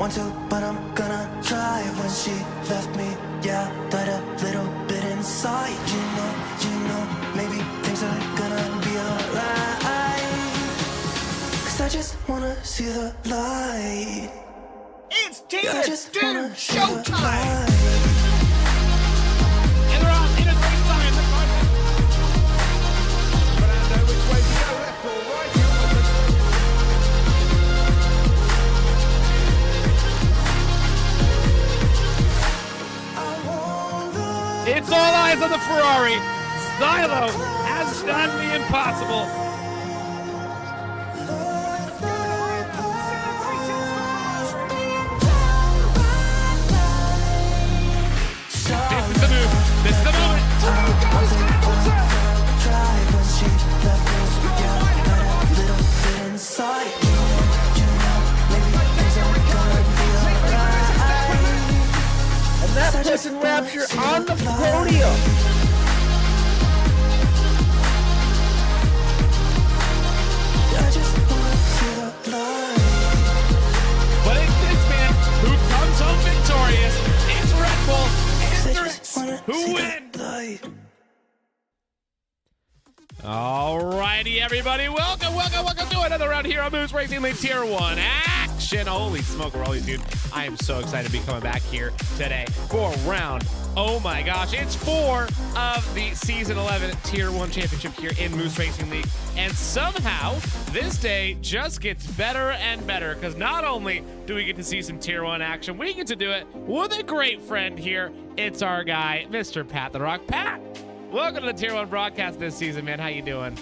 want to, but I'm gonna try. When she left me, yeah, died a little bit inside. You know, maybe things are gonna be alright. Cause I just wanna see the light. It's Tier Yeah, I just 2 wanna see the showtime! light. And they're on in a great time. Fernando, which way to go? Left or right? It's all eyes on the Ferrari. Stylo has done the impossible. This is the move. This is the moment. Goes Hamilton. And that puts Rapture on the podium. But it's this man who comes home victorious. It's Red Bull. It's who wins. Alrighty, everybody. Welcome to another round here on Moose Racing League Tier 1 action. Holy smoke, rollies, dude. I am so excited to be coming back here today for round. Oh my gosh, it's 4 of the Season 11 Tier 1 Championship here in Moose Racing League. And somehow, this day just gets better and better because not only do we get to see some Tier 1 action, we get to do it with a great friend here. It's our guy, Mr. Pat the Rock. Pat, welcome to the Tier 1 broadcast this season, man. How you doing?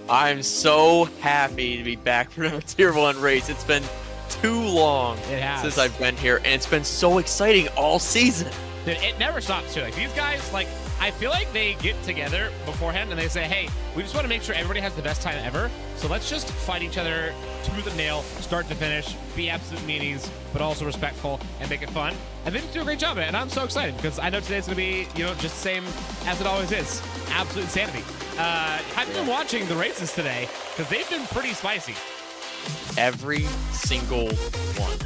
I'm so happy to be back for another Tier 1 race. It's been too long since I've been here, and it's been so exciting all season. Dude, it never stops, too. Like, these guys, like, I feel like they get together beforehand and they say, hey, we just want to make sure everybody has the best time ever, so let's just fight each other to the nail, start to finish, be absolute meanies, but also respectful and make it fun. And they just do a great job at it, and I'm so excited because I know today's going to be, you know, just the same as it always is. Absolute insanity. Have you been watching the races today? Because they've been pretty spicy. Every single one.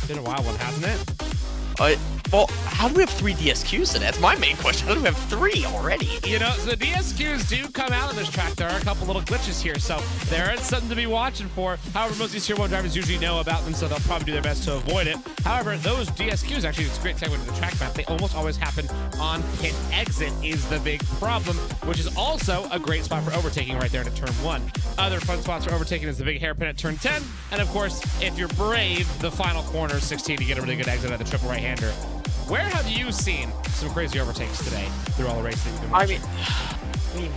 Been a wild one, hasn't it? Well, how do we have 3 DSQs today? That's my main question. How do we have 3 already? You know, so the DSQs do come out on this track. There are a couple little glitches here, so there is something to be watching for. However, most of these Tier 1 drivers usually know about them, so they'll probably do their best to avoid it. However, those DSQs, actually, it's a great segue to the track map. They almost always happen on pit exit is the big problem, which is also a great spot for overtaking right there into Turn 1. Other fun spots for overtaking is the big hairpin at Turn 10, and of course, if you're brave, the final corner, 16, to get a really good exit at the triple right-hander. Where have you seen some crazy overtakes today through all the races that you've been watching? I mean,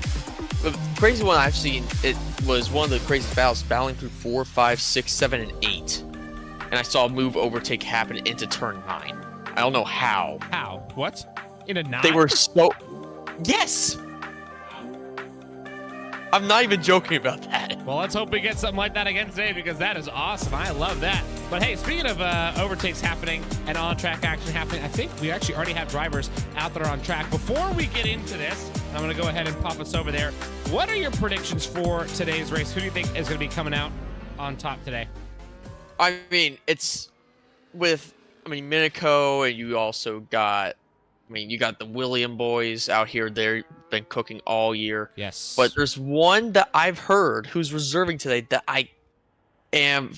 the crazy one I've seen, it was one of the crazy battles, battling through 4, 5, 6, 7, and 8. And I saw a move overtake happen into Turn 9. I don't know how. How? What? In a 9? They were so... Yes! I'm not even joking about that. Well, let's hope we get something like that again today because that is awesome. I love that. But hey, speaking of overtakes happening and on-track action happening, I think we actually already have drivers out there on track. Before we get into this, I'm going to go ahead and pop us over there. What are your predictions for today's race? Who do you think is going to be coming out on top today? I mean, it's with, Minico, and you also got, you got the William boys out here. They've been cooking all year. Yes. But there's one that I've heard who's reserving today that I am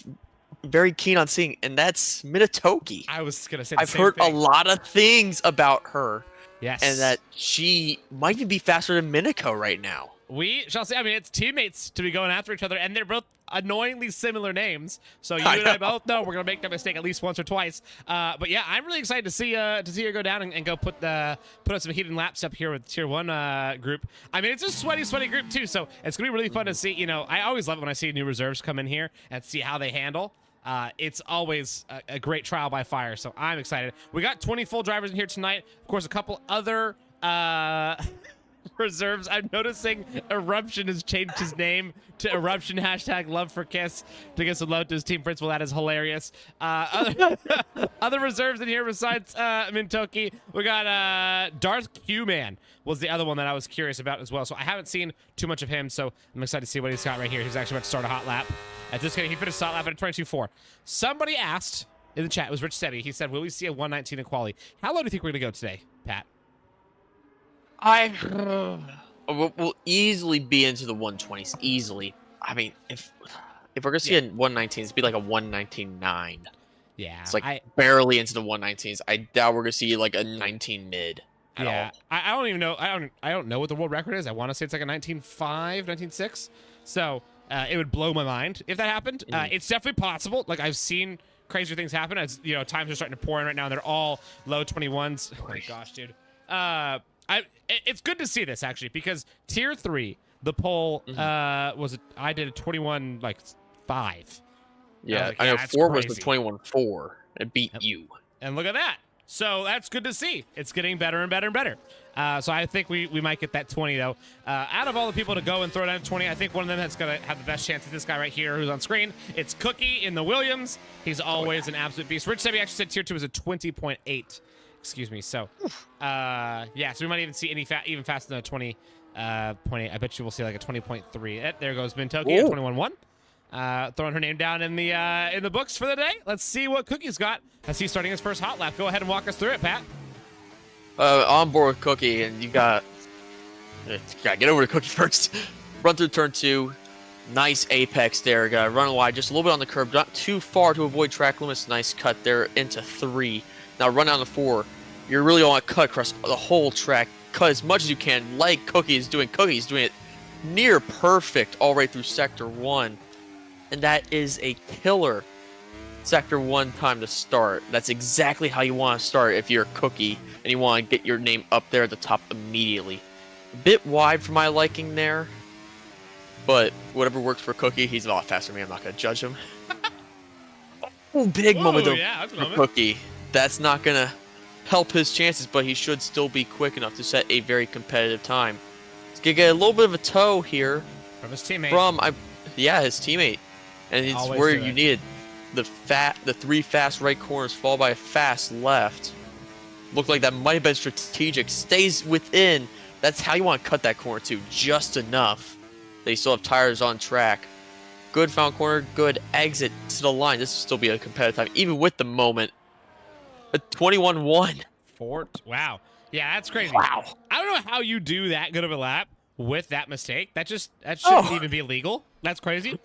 very keen on seeing, and that's Minatoki. I was going to say I've heard a lot of things about her. Yes. And that she might even be faster than Minico right now. We shall see. I mean, it's teammates to be going after each other, and they're both annoyingly similar names. So you and I both know we're gonna make that mistake at least once or twice. But yeah, I'm really excited to see her go down and go put up some heated laps up here with Tier 1 group. I mean, it's a sweaty group too. So it's gonna be really fun to see. You know, I always love it when I see new reserves come in here and see how they handle. It's always a great trial by fire. So I'm excited. We got 20 full drivers in here tonight. Of course, a couple other reserves. I'm noticing Eruption has changed his name to Eruption #LoveForKiss to get some love to his team principal. That is hilarious. Other reserves in here besides Mintoki, we got Darth Q-Man was the other one that I was curious about as well. So I haven't seen too much of him, so I'm excited to see what he's got right here. He's actually about to start a hot lap. Just kidding, he finished hot lap at a 22.4. Somebody asked in the chat. It was Rich Sebi. He said, will we see a 119 in quali? How low do you think we're going to go today, Pat? We'll easily be into the 120s. Easily. I mean, if we're gonna see a 119, it'd be like a 119.9. Yeah, it's like barely into the 119s. I doubt we're gonna see like a 19 mid at all. I don't even know. I don't know what the world record is. I want to say it's like a 19.5, 19.6. So it would blow my mind if that happened. It's definitely possible. Like I've seen crazier things happen. As you know, times are starting to pour in right now, and they're all low 21s. Oh my gosh, dude. It's good to see this actually because tier 3, the poll I did a 21 like 5. Yeah, I know 4 was the 21-4. It beat you. And look at that. So that's good to see. It's getting better and better and better. So I think we might get that 20 though. Out of all the people to go and throw down 20, I think one of them that's gonna have the best chance is this guy right here who's on screen. It's Cookie in the Williams. He's always an absolute beast. Rich Sebi actually said tier 2 was a 20.8. Excuse me. So, yeah. So we might even see even faster than a 20.8. I bet you we'll see like a 20.3. There goes Mintoki at 21-1. Throwing her name down in the books for the day. Let's see what Cookie's got as he's starting his first hot lap. Go ahead and walk us through it, Pat. On board with Cookie, and you gotta get over to Cookie first. Run through turn 2. Nice apex there. Gotta run wide, just a little bit on the curb, not too far to avoid track limits. Nice cut there into 3. Now run down to 4. You're really on a cut across the whole track. Cut as much as you can, like Cookie is doing. Cookie is doing it near perfect all right through Sector 1. And that is a killer Sector 1 time to start. That's exactly how you want to start if you're a Cookie and you want to get your name up there at the top immediately. A bit wide for my liking there, but whatever works for Cookie. He's a lot faster than me. I'm not going to judge him. Big moment for Cookie. That's not going to help his chances, but he should still be quick enough to set a very competitive time. He's going to get a little bit of a toe here. From his teammate. His teammate. And it's where you needed the 3 fast right corners followed by a fast left. Looked like that might have been strategic. Stays within. That's how you want to cut that corner too. Just enough. They still have tires on track. Good found corner. Good exit to the line. This will still be a competitive time. Even with the moment. A 21-1. Wow. Yeah, that's crazy. Wow. I don't know how you do that good of a lap with that mistake. That shouldn't even be legal. That's crazy.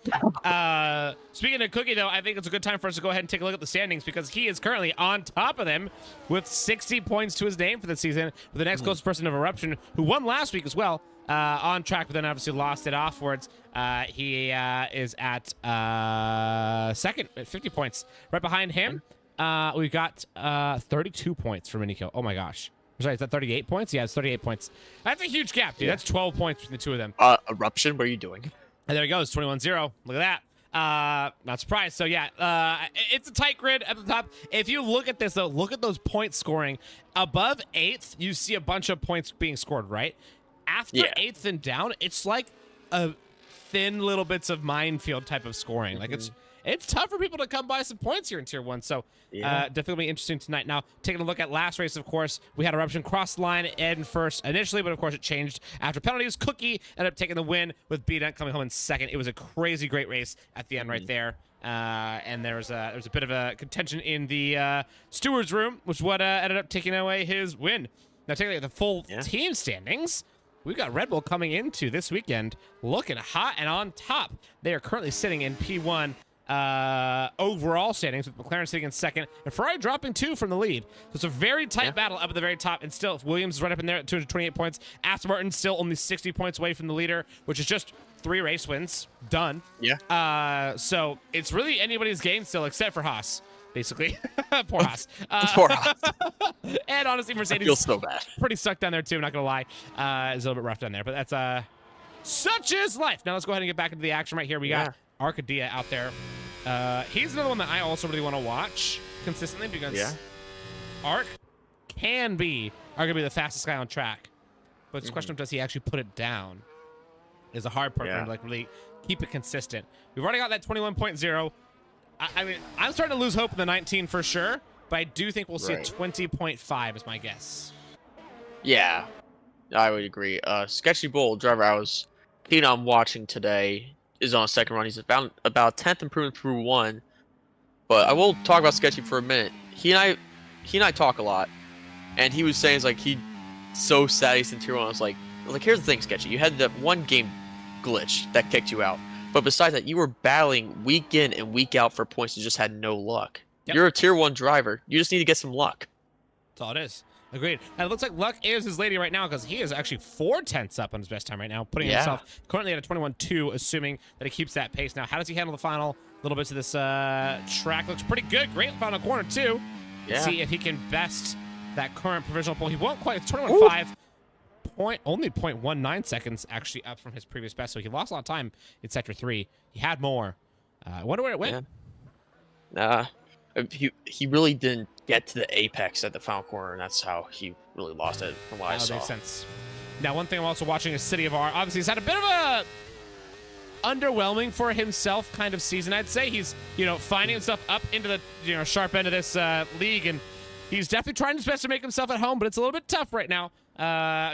Speaking of Cookie, though, I think it's a good time for us to go ahead and take a look at the standings because he is currently on top of them with 60 points to his name for the season. With the next closest person of Eruption, who won last week as well, on track, but then obviously lost it afterwards. He is at second at 50 points. Right behind him, we've got 32 points for Minikill. Oh my gosh. I'm sorry, is that 38 points? Yeah, it's 38 points. That's a huge gap, dude. Yeah. That's 12 points between the two of them. Eruption, what are you doing? And there he goes, 21-0. Look at that. Not surprised. So, yeah, it's a tight grid at the top. If you look at this, though, look at those points scoring. Above 8th, you see a bunch of points being scored, right? After 8th and down, it's like a thin little bits of minefield type of scoring. Like, it's tough for people to come by some points here in Tier 1. So, definitely interesting tonight. Now, taking a look at last race, of course, we had Eruption cross the line in first initially, but of course it changed after penalties. Cookie ended up taking the win with B-Dunk coming home in second. It was a crazy great race at the end right there. And there was a bit of a contention in the steward's room, which what ended up taking away his win. Now, taking a look at the full team standings, we've got Red Bull coming into this weekend looking hot and on top. They are currently sitting in P1 overall standings, with McLaren sitting in second and Ferrari dropping 2 from the lead. So it's a very tight battle up at the very top, and still Williams is right up in there at 228 points. Aston Martin still only 60 points away from the leader, which is just 3 race wins done. So it's really anybody's game still except for Haas, basically. Poor Haas. Poor Haas. And honestly, Mercedes feels so bad. Pretty stuck down there too, not gonna lie. It's a little bit rough down there, but that's such is life. Now let's go ahead and get back into the action right here. We got Arcadia out there. He's another one that I also really want to watch consistently because Arc can be arguably the fastest guy on track. But it's a question of does he actually put it down is a hard part for him to like really keep it consistent. We've already got that 21.0. I mean, I'm starting to lose hope in the 19 for sure, but I do think we'll see a 20.5 is my guess. Yeah, I would agree. Sketchy Bull, driver I was keen on watching today, is on a second run. He's about 10th improvement through 1. But I will talk about Sketchy for a minute. He and I talk a lot, and he was saying it's like he's so sad he's in tier 1. I was like, here's the thing, Sketchy. You had that one game glitch that kicked you out, but besides that, you were battling week in and week out for points and just had no luck. Yep. You're a tier 1 driver. You just need to get some luck. That's all it is. Agreed. And it looks like luck is his lady right now because he is actually 4/10 up on his best time right now, putting himself currently at a 21.2, assuming that he keeps that pace. Now, how does he handle the final little bits of this track? Looks pretty good. Great final corner, too. Yeah. See if he can best that current provisional pole. He won't quite. It's 21.5. Only 0.19 seconds actually up from his previous best, so he lost a lot of time in Sector 3. He had more. I wonder where it went. Yeah. He really didn't get to the apex at the final corner, and that's how he really lost it from what I saw. That makes sense. Now, one thing I'm also watching is City of R. Obviously, he's had a bit of a underwhelming for himself kind of season. I'd say he's, finding himself up into the, sharp end of this league, and he's definitely trying his best to make himself at home, but it's a little bit tough right now.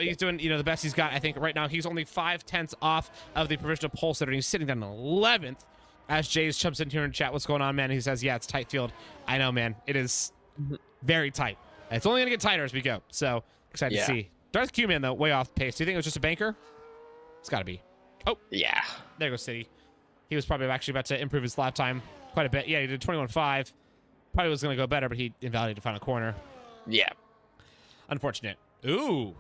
He's doing, the best he's got. I think right now he's only 0.5 off of the provisional pole sitter, and he's sitting down in 11th. As Jays jumps in here in chat, what's going on, man? He says, yeah, it's tight field. I know, man. It is very tight. It's only going to get tighter as we go. So, excited to see. Darth Q-Man, though, way off pace. Do you think it was just a banker? It's got to be. Oh. Yeah. There goes City. He was probably actually about to improve his lap time quite a bit. Yeah, he did 21.5. Probably was going to go better, but he invalidated the final corner. Yeah. Unfortunate. Ooh.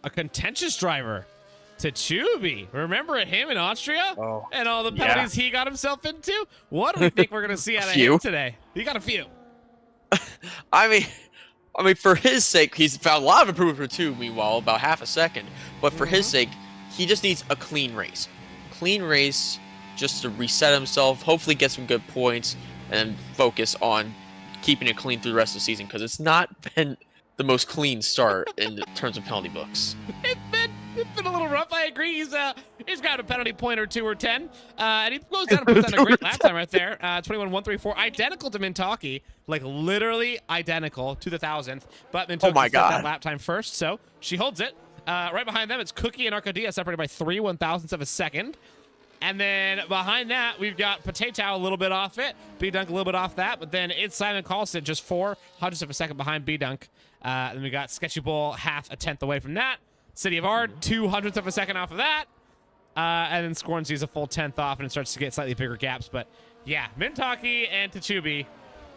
A contentious driver. Tachubi. Remember him in Austria? Oh, and all the penalties he got himself into? What do we think we're going to see out of him today? He got a few. I mean, for his sake, he's found a lot of improvement for 2, meanwhile, about half a second. But for his sake, he just needs a clean race. Clean race just to reset himself, hopefully get some good points, and focus on keeping it clean through the rest of the season, because it's not been the most clean start in terms of penalty books. It's been a little rough. I agree. He's got a penalty point or 2 or 10. And he goes down and puts down a great lap time right there. 21.134. Identical to Mintaki. Like, literally identical to the 1,000th. But Mintaki set that lap time first, so she holds it. Right behind them, it's Cookie and Arcadia separated by 3 1,000ths of a second. And then behind that, we've got Potato a little bit off it. B-Dunk a little bit off that. But then it's Simon Carlson just 0.04 of a second behind B-Dunk. Then we got Sketchy Bull half a tenth away from that. City of R, 0.02 of a second off of that. And then Scornsy's a full 10th off, and it starts to get slightly bigger gaps. But yeah, Mintaki and Tachubi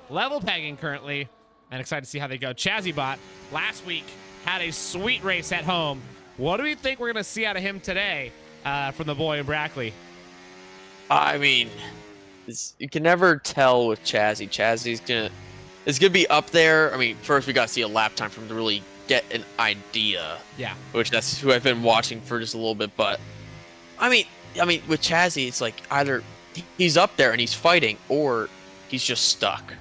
level pegging currently, and excited to see how they go. Chazzybot last week had a sweet race at home. What do we think we're going to see out of him today from the boy in Brackley? I mean, you can never tell with Chazzy. Chazzy's gonna be up there. I mean, first we got to see a lap time for him to really get an idea. Yeah. Which that's who I've been watching for just a little bit. But I mean, with Chazzy, it's like either he's up there and he's fighting, or he's just stuck.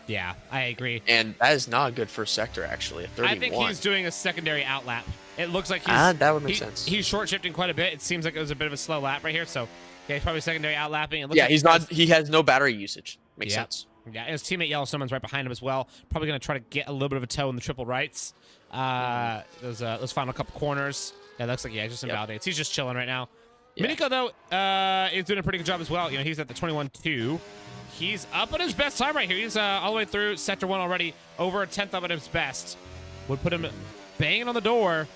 Yeah, I agree. And that is not a good first sector, actually. At 31. I think he's doing a secondary outlap. It looks like he's that would make sense. He's short shifting quite a bit. It seems like it was a bit of a slow lap right here. So yeah, he's probably secondary outlapping. It looks like he has no battery usage. Makes sense. Yeah, and his teammate Yellow Someone's right behind him as well. Probably going to try to get a little bit of a toe in the triple rights. Those final couple corners. Yeah, looks like he just invalidates. He's just chilling right now. Yeah. Miniko, though, is doing a pretty good job as well. He's at the 21.2. He's up at his best time right here. He's all the way through Sector 1 already, over a 10th up at his best. Would put him banging on the door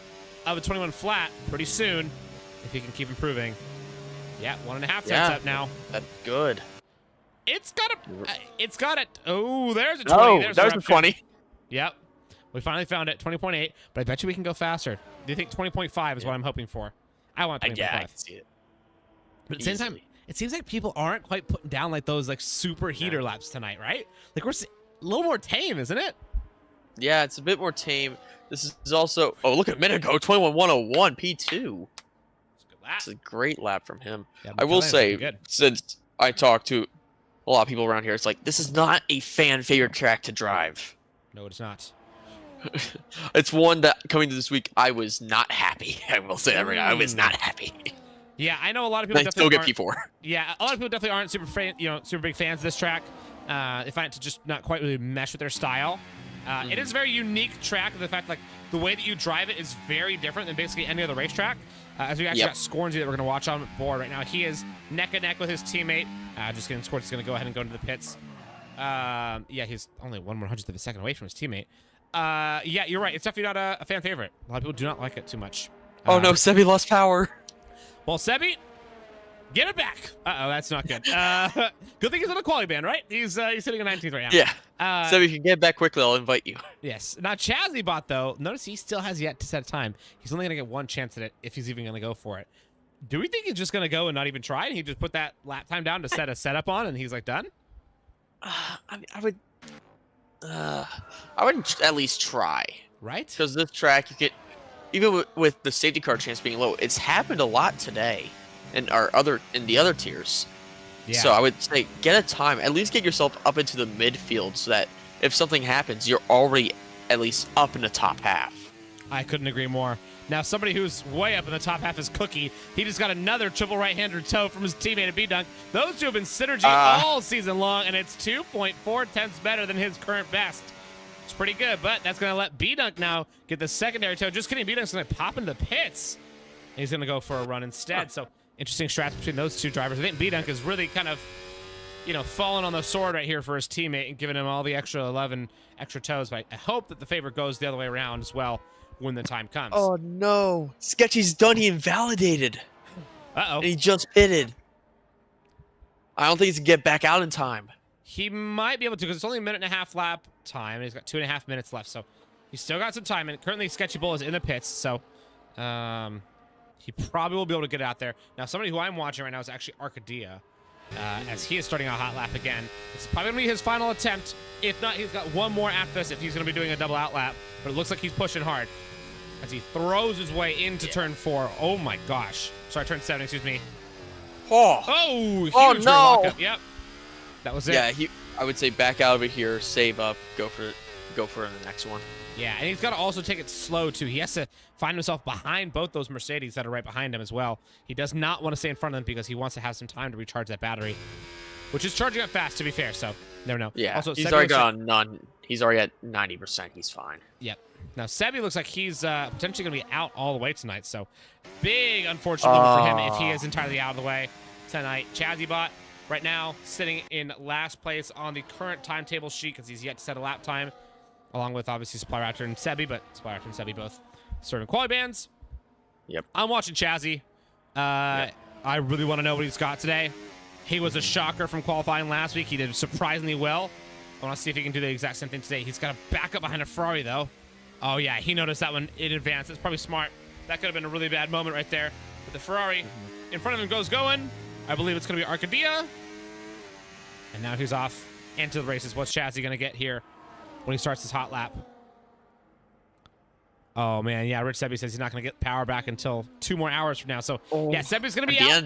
of a 21 flat pretty soon if he can keep improving. Yeah, 1.5 cents up now. That's good. It's got it. Oh, there's a 20. Oh, there's a 20. Yep. We finally found it, 20.8, but I bet you we can go faster. Do you think 20.5 is what I'm hoping for? I want 20.5. Yeah, I can see it. But at the same time, it seems like people aren't quite putting down like those super heater laps tonight, right? Like we're a little more tame, isn't it? Yeah, it's a bit more tame. This is also, look at Minigo, 21.101 P2. It's a great lap from him. Yeah, I will say, since I talked to a lot of people around here, it's like, this is not a fan favorite track to drive. No, it's not. It's one that, coming to this week, I was not happy. I will say that right now. I was not happy. Yeah, I know a lot of people definitely still get P4. Yeah, a lot of people definitely aren't super big fans of this track. They find it to just not quite really mesh with their style. It is a very unique track. The fact the way that you drive it is very different than basically any other racetrack. As we actually got Scornsy that we're going to watch on board right now. He is neck and neck with his teammate. Just getting Scornsy is going to go ahead and go into the pits. Yeah, he's only 1/100th of a second away from his teammate. Yeah, you're right. It's definitely not a fan favorite. A lot of people do not like it too much. Oh no, Sebi lost power. Well, Sebi, get it back. Uh-oh, that's not good. Good thing he's on a quality band, right? He's sitting in 19th right now. Yeah. Sebi, if you can get back quickly, I'll invite you. Yes. Now, Chazzy-Bot, though, notice he still has yet to set a time. He's only going to get one chance at it if he's even going to go for it. Do we think he's just going to go and not even try? And he just put that lap time down to set a setup on, and he's like done? I mean, I would at least try. Right? Because this track, you get, even with the safety car chance being low, it's happened a lot today in the other tiers. Yeah. So I would say get a time, at least get yourself up into the midfield so that if something happens, you're already at least up in the top half. I couldn't agree more. Now, somebody who's way up in the top half is Cookie. He just got another triple right-hander toe from his teammate at B-Dunk. Those two have been synergy all season long, and it's 2.4 tenths better than his current best. It's pretty good, but that's going to let B-Dunk now get the secondary toe. Just kidding, B-Dunk's going to pop into the pits. He's going to go for a run instead. So interesting strats between those two drivers. I think B-Dunk is really kind of, falling on the sword right here for his teammate and giving him all the extra 11 extra toes. But I hope that the favor goes the other way around as well when the time comes. Oh no, Sketchy's done. He invalidated. Uh-oh. And he just pitted. I don't think he can get back out in time. He might be able to because it's only a 1.5 lap time, and he's got 2.5 minutes left, so he's still got some time. And currently, Sketchy Bull is in the pits, so he probably will be able to get out there. Now, somebody who I'm watching right now is actually Arcadia, as he is starting a hot lap again. It's probably going to be his final attempt. If not, he's got one more after this if he's going to be doing a double out lap, but it looks like he's pushing hard as he throws his way into turn 4. Oh, my gosh. Sorry, turn 7, excuse me. Oh, huge no. lockup. Yep. That was it. Yeah, I would say back out of it here, save up, go for the next one. Yeah, and he's got to also take it slow, too. He has to find himself behind both those Mercedes that are right behind him as well. He does not want to stay in front of them because he wants to have some time to recharge that battery, which is charging up fast, to be fair, so never know. Yeah, also, he's Sebi already got none. He's already at 90%. He's fine. Yep. Now, Sebi looks like he's potentially going to be out all the way tonight, so big unfortunate moment for him if he is entirely out of the way tonight. Chazzy-Bot right now sitting in last place on the current timetable sheet because he's yet to set a lap time, along with obviously Supply Raptor and Sebi, but Supply Raptor and Sebi both serving quality bands. Yep. I'm watching Chazzy. Yep. I really want to know what he's got today. He was a shocker from qualifying last week. He did surprisingly well. I want to see if he can do the exact same thing today. He's got a backup behind a Ferrari, though. Oh, yeah, he noticed that one in advance. It's probably smart. That could have been a really bad moment right there. But the Ferrari in front of him goes going. I believe it's going to be Arcadia. And now he's off into the races. What's Chazzy going to get here when he starts his hot lap? Oh, man. Yeah, Rich Sebi says he's not going to get power back until 2 more hours from now. So, yeah, Sebi's going to be out.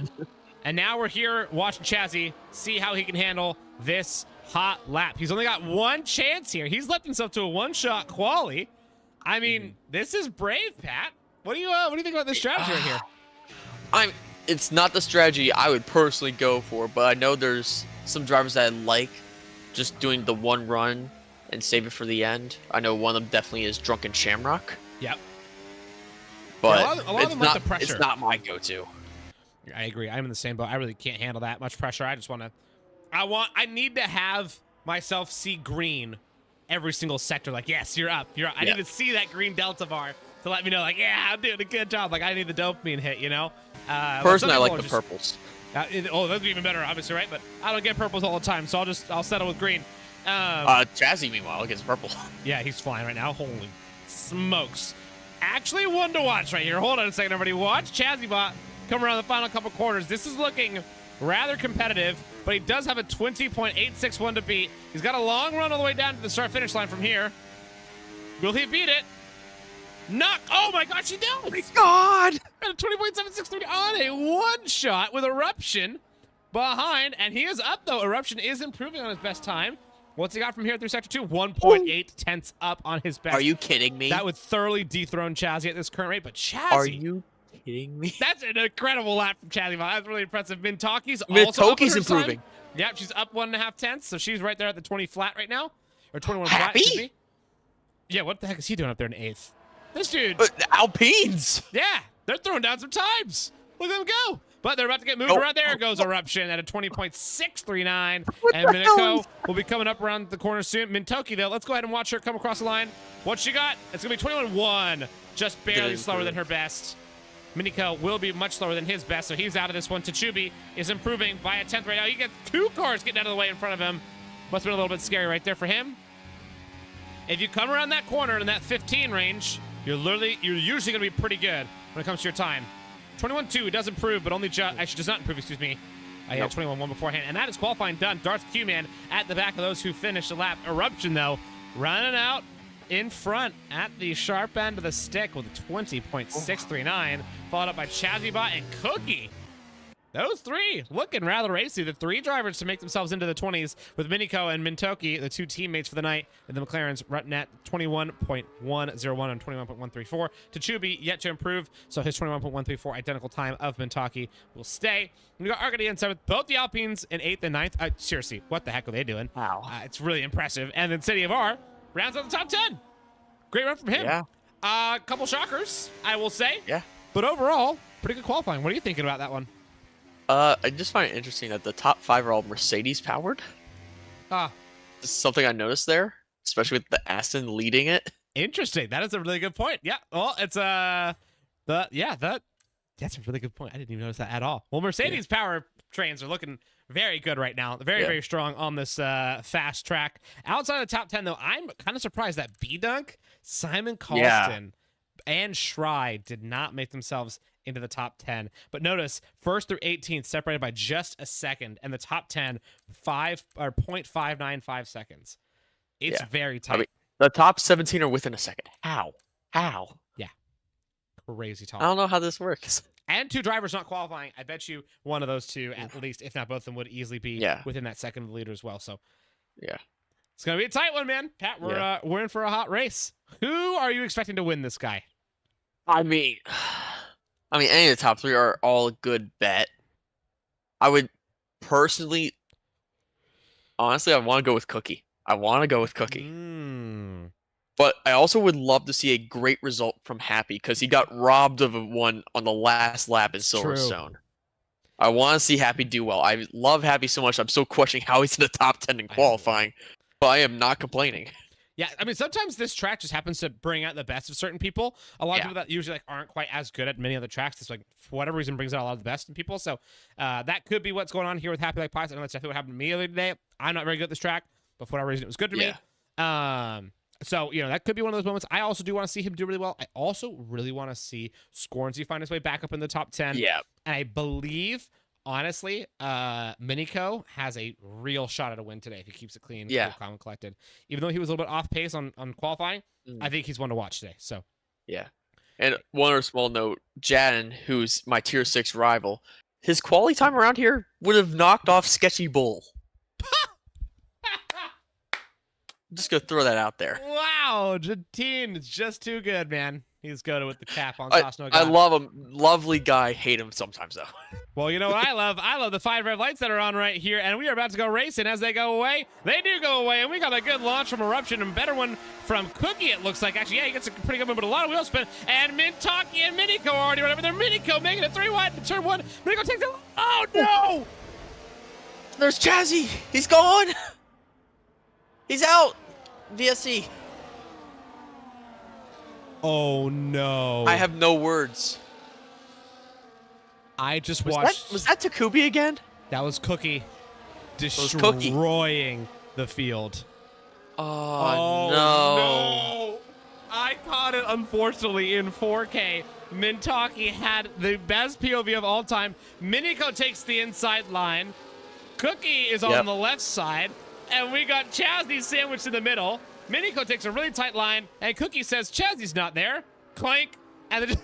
And now we're here watching Chazzy see how he can handle this hot lap. He's only got one chance here. He's left himself to a one-shot quali. I mean, this is brave, Pat. What do you think about this strategy right here? It's not the strategy I would personally go for, but I know there's some drivers that I like just doing the one run and save it for the end. I know one of them definitely is Drunken Shamrock. Yep. But yeah, a lot of them like the pressure. It's not my go-to. I agree. I'm in the same boat. I really can't handle that much pressure. I need to have myself see green every single sector. Like, yes, you're up. I need to see that green delta bar to let me know, like, yeah, I'm doing a good job. Like, I need the dopamine hit, you know? Personally, I like the purples. That'd be even better, obviously, right? But I don't get purples all the time, so I'll settle with green. Chazzy, meanwhile, gets purple. Yeah, he's flying right now. Holy smokes. Actually, one to watch right here. Hold on a second, everybody. Watch Chazzy-Bot come around the final couple quarters. This is looking rather competitive, but he does have a 20.861 to beat. He's got a long run all the way down to the start-finish line from here. Will he beat it? Oh my gosh, he does! Oh my god! Got a 20.763 on a one-shot with Eruption behind, and he is up, though. Eruption is improving on his best time. What's he got from here through Sector 2? 1.8 tenths up on his best. Are you kidding me? That would thoroughly dethrone Chazzy at this current rate, but Chazzy... Are you kidding me? That's an incredible lap from Chazzy. That's really impressive. Mintaki's also up improving. Time. Yep, she's up 1.5 tenths, so she's right there at the 20 flat right now. Or 21 Happy? flat, excuse me. Yeah, what the heck is he doing up there in 8th? This dude. Alpines. Yeah, they're throwing down some times. Look at them go. But they're about to get moved around. There goes Eruption at a 20.639. And the hell Miniko is- will be coming up around the corner soon. Mintoki, though, let's go ahead and watch her come across the line. What she got? It's going to be 21.1. Just barely Didn't slower than improve. her best. Miniko will be much slower than his best, so he's out of this one. Tachubi is improving by a 10th right now. He gets 2 cars getting out of the way in front of him. Must have been a little bit scary right there for him. If you come around that corner in that 15 range, you're usually going to be pretty good when it comes to your time. 21.2 does improve, but only actually does not improve, excuse me. I had 21.1 beforehand, and that is qualifying done. Darth Q-Man at the back of those who finished the lap. Eruption, though, running out in front at the sharp end of the stick with a 20.639, followed up by Chazibot and Cookie. Those 3 looking rather racy. The 3 drivers to make themselves into the 20s with Miniko and Mintoki, the 2 teammates for the night, and the McLarens running at 21.101 and 21.134. Tachubi yet to improve, so his 21.134 identical time of Mintoki will stay. We got Arcady in 7th, both the Alpines in 8th and 9th. Seriously, what the heck are they doing? Wow. It's really impressive. And then City of R rounds out the top 10. Great run from him. Yeah. A couple shockers, I will say. Yeah. But overall, pretty good qualifying. What are you thinking about that one? I just find it interesting that the top 5 are all Mercedes powered. Ah, This is something I noticed there, especially with the Aston leading it. interesting. That is a really good point. Yeah. Well, it's that's a really good point. I didn't even notice that at all. Well, Mercedes power trains are looking very good right now. Very, very strong on this fast track. Outside of the top 10, though, I'm kind of surprised that B-Dunk, Simon Colston, and Shry did not make themselves into the top 10. But notice, 1st through 18th separated by just a second, and the top 10, 0.595 seconds. It's very tight. I mean, the top 17 are within a second. How? Crazy talk. I don't know how this works. And 2 drivers not qualifying. I bet you one of those 2, at least, if not both of them, would easily be within that second of the leader as well. So, it's gonna be a tight one, man. Pat, we're in for a hot race. Who are you expecting to win this guy? I mean, any of the top 3 are all a good bet. I would personally, honestly, I want to go with Cookie. But I also would love to see a great result from Happy because he got robbed of one on the last lap in Silverstone. I want to see Happy do well. I love Happy so much. I'm still questioning how he's in the top 10 in qualifying, but I am not complaining. Yeah, I mean, sometimes this track just happens to bring out the best of certain people. A lot of people that usually aren't quite as good at many other tracks, it's for whatever reason brings out a lot of the best in people. So that could be what's going on here with Happy Like Pies. I know that's definitely what happened to me the other day. I'm not very good at this track, but for whatever reason, it was good to me. So, that could be one of those moments. I also do want to see him do really well. I also really want to see Scornsy find his way back up in the top 10. Yeah. And I believe, honestly, Miniko has a real shot at a win today if he keeps it clean, cool, calm, and collected. Even though he was a little bit off pace on qualifying, I think he's one to watch today. So, yeah. And one other small note, Jadden, who's my tier 6 rival, his quality time around here would have knocked off Sketchy Bull. I'm just going to throw that out there. Wow, Jatine is just too good, man. He's good with the cap on Cosno. I love him. Lovely guy. Hate him sometimes, though. Well, you know what I love? I love the 5 red lights that are on right here, and we are about to go racing. As they go away, they do go away, and we got a good launch from Eruption and a better one from Cookie, it looks like. Actually, he gets a pretty good one, but a lot of wheel spin. And Mintoki and Miniko are already right over there. Miniko making it 3 wide to turn 1. Miniko takes it. Oh, no! There's Chazzy. He's gone. He's out. VSC. Oh, no. I have no words. I just watched. Was that Takubi again? That was Cookie destroying the field. Oh, no. I caught it, unfortunately, in 4K. Mintoki had the best POV of all time. Miniko takes the inside line. Cookie is on the left side. And we got Chazzy sandwiched in the middle. Miniko takes a really tight line. And Cookie says, Chazzy's not there. Clank. And then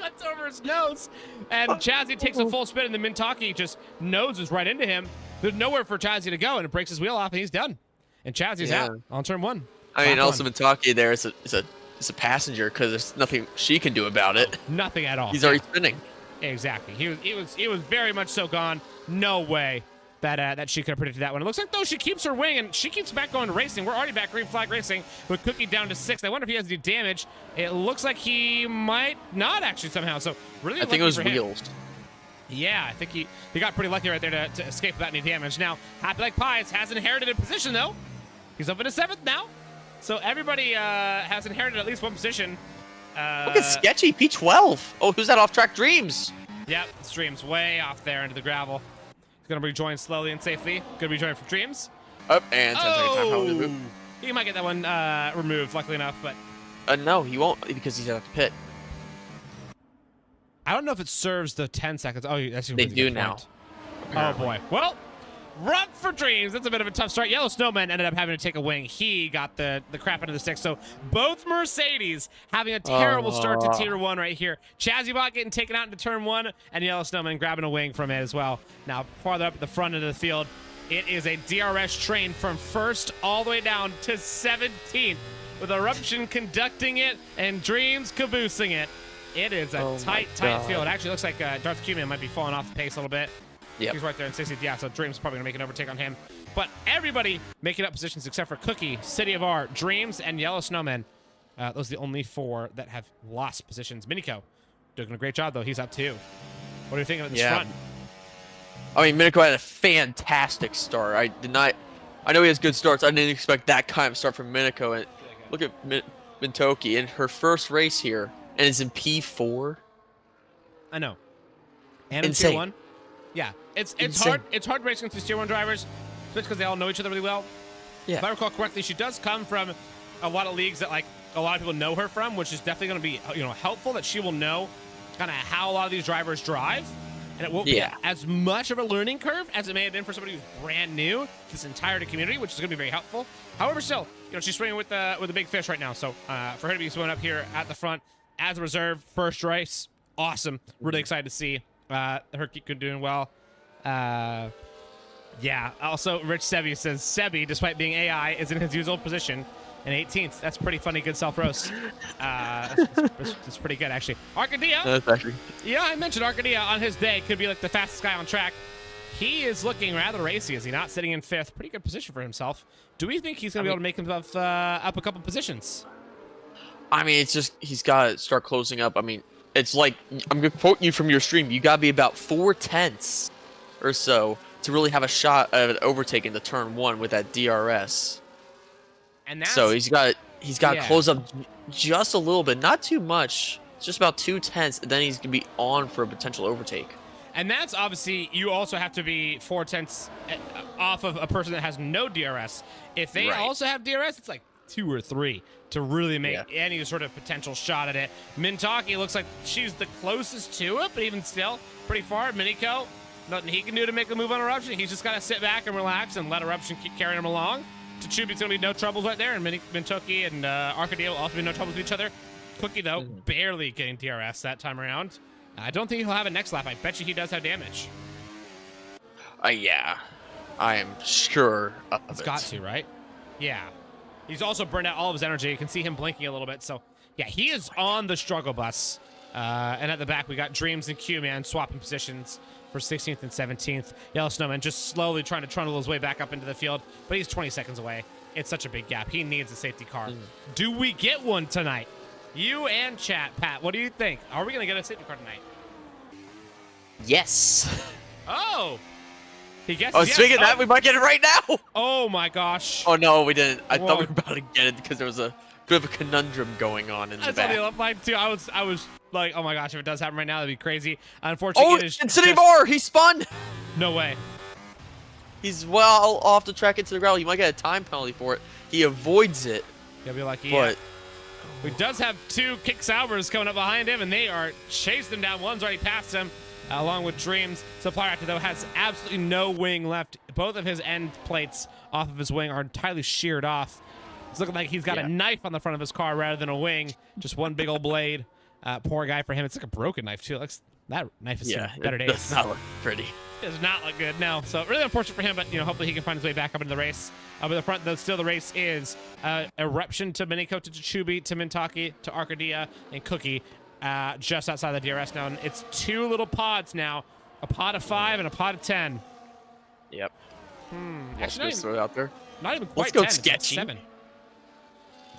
cuts over his nose. And Chazzy takes a full spin. And then Mintoki just noses right into him. There's nowhere for Chazzy to go. And it breaks his wheel off. And he's done. And Chazzy's out on turn 1. I mean, also Mintoki there is a passenger because there's nothing she can do about it. Nothing at all. He's already spinning. Exactly. He was very much so gone. No way that she could have predicted that one. It looks like, though, she keeps her wing, and she keeps back going to racing. We're already back green flag racing with Cookie down to 6th. I wonder if he has any damage. It looks like he might not, actually, somehow. So, really I think it was for him. wheels. Yeah, I think he got pretty lucky right there to escape without any damage. Now, Happy Like Pies has inherited a position, though. He's up in 7th now. So everybody has inherited at least one position. Look at Sketchy, P12. Oh, who's that off-track? Dreams. Yep, Dreams way off there into the gravel. He's going to rejoin slowly and safely. Going to rejoin from Dreams. Up and 10-second time penalty move. He might get that one removed, luckily enough, but... No, he won't because he's at the pit. I don't know if it serves the 10 seconds. Oh, that's they do now. Oh, boy. Well, run for Dreams. That's a bit of a tough start. Yellow Snowman ended up having to take a wing. He got the crap into the stick. So both Mercedes having a terrible start to Tier 1 right here. Chazzybot getting taken out into Turn 1, and Yellow Snowman grabbing a wing from it as well. Now, farther up at the front end of the field, it is a DRS train from 1st all the way down to 17th, with Eruption conducting it and Dreams caboosing it. It is a tight field. It actually looks like Darth Q-Man might be falling off the pace a little bit. Yep. He's right there in 60th. Yeah, so Dreams probably going to make an overtake on him. But everybody making up positions except for Cookie, City of R, Dreams, and Yellow Snowman. Those are the only 4 that have lost positions. Minico doing a great job, though. He's up too. What do you think of this front? I mean, Minico had a fantastic start. I know he has good starts. I didn't expect that kind of start from Minico. And look at Mintoki in her first race here. And it's in P4. I know. And in Tier 1. Yeah. It's hard. It's hard racing with these Tier 1 drivers, especially because they all know each other really well. Yeah. If I recall correctly, she does come from a lot of leagues that like a lot of people know her from, which is definitely going to be helpful that she will know kind of how a lot of these drivers drive. And it won't be as much of a learning curve as it may have been for somebody who's brand new to this entire community, which is going to be very helpful. However, still, she's swimming with the big fish right now. So for her to be swimming up here at the front as a reserve, first race, awesome. Really excited to see her keep doing well. Yeah. Also, Rich Sebi says Sebi, despite being AI, is in his usual position in 18th. That's pretty funny. Good self roast. It's pretty good actually. Arcadia. That's actually. Yeah, I mentioned Arcadia on his day could be like the fastest guy on track. He is looking rather racy. Is he not? Sitting in 5th, pretty good position for himself. Do we think he's going to be able to make himself up a couple positions? I mean, it's just he's got to start closing up. I mean, it's like I'm going to quote you from your stream. You got to be about 4/10 or so to really have a shot at an overtake in the Turn 1 with that DRS. And that's, so he's got to close up just a little bit, not too much. It's just about 2/10, and then he's going to be on for a potential overtake. And that's obviously, you also have to be 4/10 off of a person that has no DRS. If they also have DRS, it's like 2 or 3 to really make any sort of potential shot at it. Mintaki looks like she's the closest to it, but even still, pretty far. Minico, nothing he can do to make a move on Eruption. He's just got to sit back and relax and let Eruption keep carrying him along. Tachubi's going to be no troubles right there, and Mintoki and Arcadia will also be no troubles with each other. Cookie, though, barely getting DRS that time around. I don't think he'll have it next lap. I bet you he does have damage. Yeah. I am sure of it. It's got to, right? Yeah. He's also burned out all of his energy. You can see him blinking a little bit. So, yeah, he is on the struggle bus. And at the back, we got Dreams and Q-Man swapping positions for 16th and 17th. Yellow Snowman just slowly trying to trundle his way back up into the field, but he's 20 seconds away. It's such a big gap. He needs a safety car. Do we get one tonight? You and chat, Pat, what do you think? Are we going to get a safety car tonight? Yes. Oh! He gets yes. Speaking of that, we might get it right now. Oh, my gosh. Oh, no, we didn't. I thought we were about to get it because there was a bit of a conundrum going on in the back. That's what it looked like, too. I was like, oh, my gosh, if it does happen right now, that'd be crazy. Unfortunately, it is City Bar, he spun. No way. He's well off the track into the gravel. You might get a time penalty for it. He avoids it. You'll be lucky. But he does have 2 Kick Saubers coming up behind him, and they are chasing him down. One's already past him, along with Dreams. Supplier Actor, though, has absolutely no wing left. Both of his end plates off of his wing are entirely sheared off. It's looking like he's got a knife on the front of his car rather than a wing. Just one big old blade. Poor guy for him. It's like a broken knife, too. That knife has seen better days. It does not look pretty. It does not look good, no. So really unfortunate for him, but hopefully he can find his way back up into the race. But the front, though, still the race is Eruption to Miniko, to Tachubi, to Mintaki, to Arcadia, and Cookie just outside the DRS now. And it's 2 little pods now, a pod of 5 and a pod of 10. Yep. Actually, throw it out there. Not even quite Let's go 10. Sketchy. 7.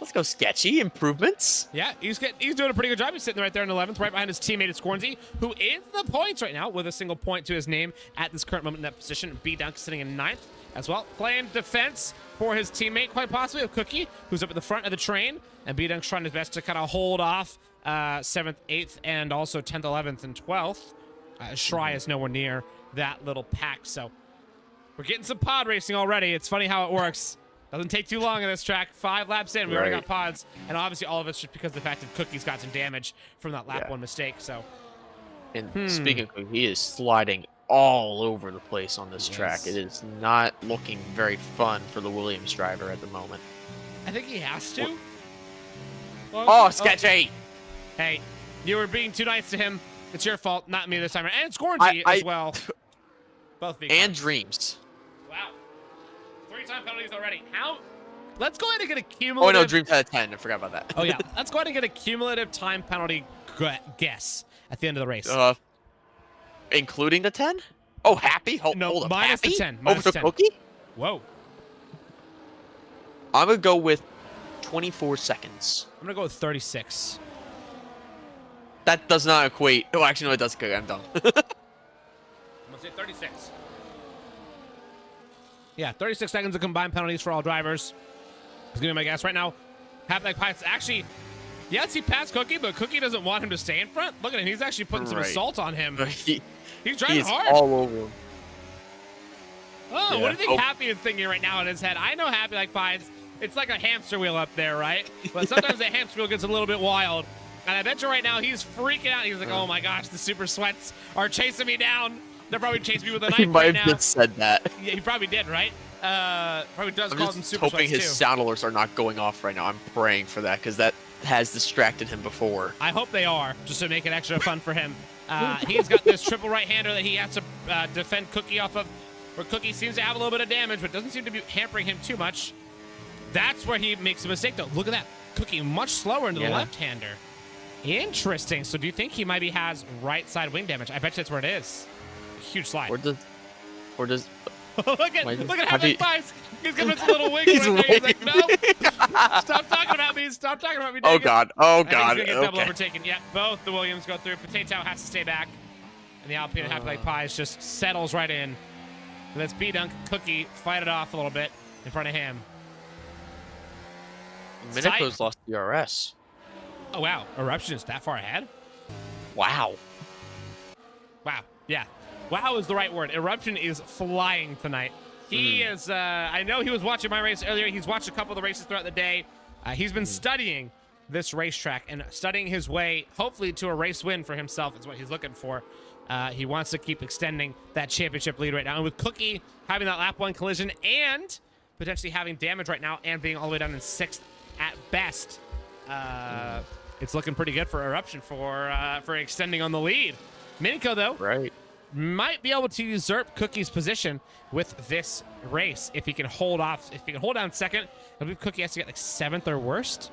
Let's go, Sketchy. Improvements. Yeah, he's doing a pretty good job. He's sitting right there in 11th, right behind his teammate at Scornsy, who is the points right now with a single point to his name at this current moment in that position. B-Dunk sitting in 9th as well. Playing defense for his teammate, quite possibly, of Cookie, who's up at the front of the train. And B-Dunk's trying his best to kind of hold off 7th, 8th, and also 10th, 11th, and 12th. Shry is nowhere near that little pack, so we're getting some pod racing already. It's funny how it works. Doesn't take too long on this track. 5 laps in, we already got pods, and obviously all of it's just because of the fact that Cookie's got some damage from that lap 1 mistake. So, and speaking of Cookie, he is sliding all over the place on this track. It is not looking very fun for the Williams driver at the moment. I think he has to. Oh, Sketchy! Hey, you were being too nice to him. It's your fault, not me this time. And Scornsy as well. Both being and Dreams. Wow. 3-time penalties already. How? Let's go ahead and get a cumulative. Oh, no, Dreams had a 10. I forgot about that. Oh, yeah. Let's go ahead and get a cumulative time penalty guess at the end of the race. Including the 10? Oh, Happy? No, hold up. minus Happy? the 10. Over Minus the 10. Cookie? Whoa. I'm going to go with 24 seconds. I'm going to go with 36. That does not equate. Oh, actually, no, it does. Okay, I'm done. I'm going to say 36. Yeah, 36 seconds of combined penalties for all drivers. He's going to be my guess right now. Happy Like Pie's actually, yes, he passed Cookie, but Cookie doesn't want him to stay in front. Look at him. He's actually putting some assault on him. He's driving hard. All over him. Oh, what do you think Happy is thinking right now in his head? I know Happy Like Pies. It's like a hamster wheel up there, right? But sometimes the hamster wheel gets a little bit wild. And I bet you right now he's freaking out. He's like, oh my gosh, the super sweats are chasing me down. They're probably chasing me with a knife He might right have now. just said that. Yeah, he probably did, right? Probably does call them super hoping sweats his too. sound alerts are not going off right now. I'm praying for that because that has distracted him before. I hope they are, just to make it extra fun for him. He's got this triple right-hander that he has to defend Cookie off of, where Cookie seems to have a little bit of damage, but doesn't seem to be hampering him too much. That's where he makes a mistake, though. Look at that. Cookie much slower into the left-hander. Interesting. So do you think he maybe has right side wing damage? I bet you that's where it is. Huge slide. Or does look at how many times he's giving us a little wing. He's right there. He's like, no. Stop talking about me. Stop talking about me. Oh God. Oh God. He's gonna get double overtaken. Yeah, both the Williams go through. Potato has to stay back. And the Alpine Happy Like Pies just settles right in. And let's B-Dunk Cookie fight it off a little bit in front of him. Minico's lost DRS. Oh, wow. Eruption is that far ahead? Wow. Wow. Yeah. Wow is the right word. Eruption is flying tonight. He is, I know he was watching my race earlier. He's watched a couple of the races throughout the day. He's been studying this racetrack and studying his way, hopefully, to a race win for himself is what he's looking for. He wants to keep extending that championship lead right now. And with Cookie having that lap 1 collision and potentially having damage right now and being all the way down in 6th at best, it's looking pretty good for Eruption for extending on the lead. Minico, though, might be able to usurp Cookie's position with this race if he can hold off. If he can hold down 2nd, I believe Cookie has to get like 7th or worst.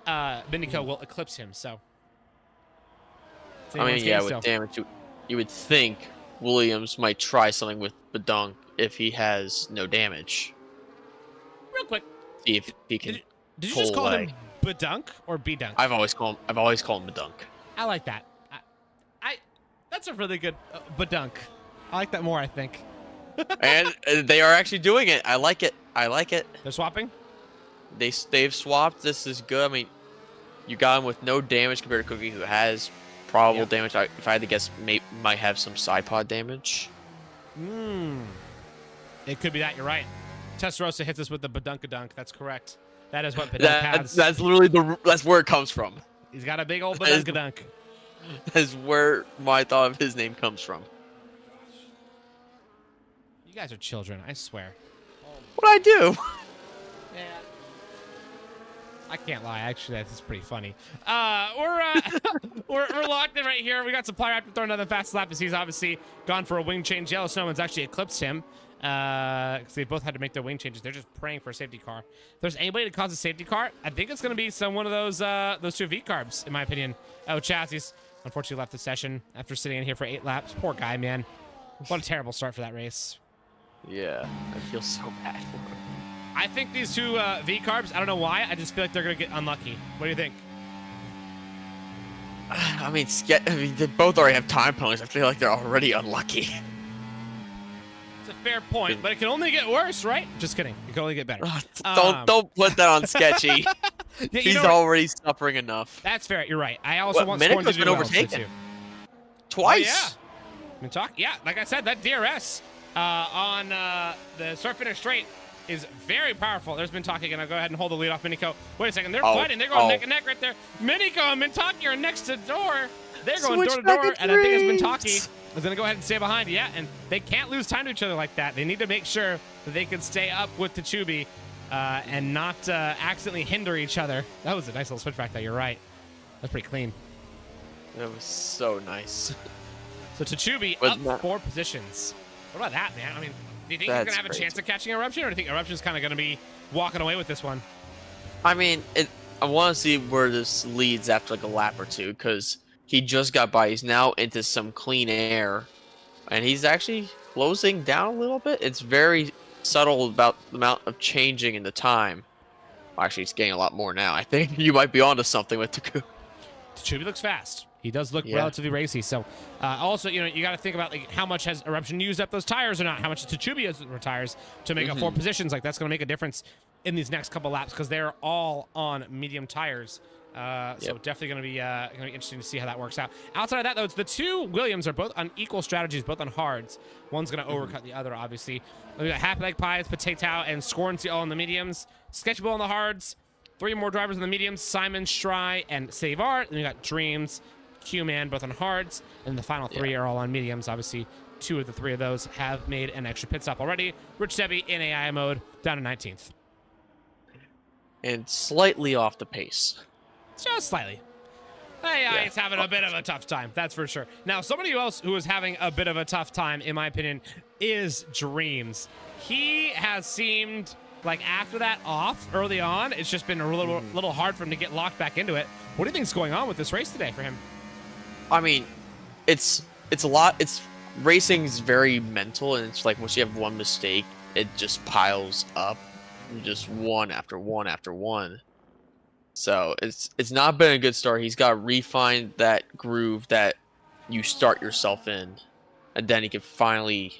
Minico will eclipse him. So, I mean, yeah, with damage, you would think Williams might try something with Badunk if he has no damage. Real quick, see if he can. Did you just call him Badunk or B-Dunk? I've always called him Badunk. I like that. That's a really good Badunk. I like that more, I think. And they are actually doing it. I like it. I like it. They're swapping? They've swapped. This is good. I mean, you got him with no damage compared to Cookie, who has probable damage. If I had to guess, might have some side pod damage. It could be that. You're right. Testarossa hits us with the Badunkadunk. That's correct. That is what Badunk has. That's literally that's where it comes from. He's got a big old Badunkadunk. That's where my thought of his name comes from. You guys are children, I swear. What'd I do? Yeah. I can't lie. Actually, that's pretty funny. We're locked in right here. We got Supply Raptor throwing another fast lap as he's obviously gone for a wing change. Yellow Snowman's actually eclipsed him because they both had to make their wing changes. They're just praying for a safety car. If there's anybody to cause a safety car, I think it's going to be one of those two V-carbs, in my opinion. Oh, Chassis unfortunately left the session after sitting in here for 8 laps. Poor guy, man. What a terrible start for that race. Yeah, I feel so bad for him. I I think these two V-carbs, I don't know why, I just feel like they're going to get unlucky. What do you think? I mean, they both already have time penalties. I feel like they're already unlucky. It's a fair point, but it can only get worse, right? Just kidding. It can only get better. Don't put that on Sketchy. Yeah, He's already suffering enough. That's fair. You're right. I also want Scorn to do been well, overtaken too. Twice. Oh, yeah. Like I said, that DRS on the start-finish straight is very powerful. There's Mintaki going to go ahead and hold the lead off Miniko. Wait a second. They're fighting. They're going neck and neck right there. Miniko and Mintaki are next to door. They're going door to door, and I think it's Mintaki is going to go ahead and stay behind. Yeah, and they can't lose time to each other like that. They need to make sure that they can stay up with Tachubi and not accidentally hinder each other. That was a nice little switchback, though. You're right. That's pretty clean. That was so nice. So Tachubi up 4 positions. What about that, man? I mean, do you think he's going to have a chance of catching Eruption, or do you think Eruption's kind of going to be walking away with this one? I mean, I want to see where this leads after like a lap or two, because he just got by. He's now into some clean air, and he's actually closing down a little bit. It's very subtle about the amount of changing in the time. Well, actually, it's getting a lot more now. I think you might be onto something with Taku. Tachubi looks fast. He does look relatively racy. So, also, you got to think about like how much has Eruption used up those tires or not. How much Tachubi has tires to make up 4 positions. Like that's going to make a difference in these next couple laps because they're all on medium tires. So definitely going to be interesting to see how that works out. Outside of that, though, it's the two Williams are both on equal strategies, both on hards. One's going to overcut the other, obviously. We got Happy Like Pies, Potato, and Scornsy all on the mediums. Sketchable on the hards. 3 more drivers on the mediums: Simon, Stry, and Save Art. Then we got Dreams, Q-Man, both on hards, and the final 3 are all on mediums. Obviously, 2 of the 3 of those have made an extra pit stop already. Rich Debbie in AI mode, down to 19th. And slightly off the pace. Just slightly. AI is having a bit of a tough time, that's for sure. Now, somebody else who is having a bit of a tough time, in my opinion, is Dreams. He has seemed like after that off early on, it's just been a little hard for him to get locked back into it. What do you think is going on with this race today for him? I mean, it's a lot. Racing's very mental, and it's like once you have one mistake, it just piles up, just one after one after one. So it's not been a good start. He's got to refine that groove that you start yourself in, and then he can finally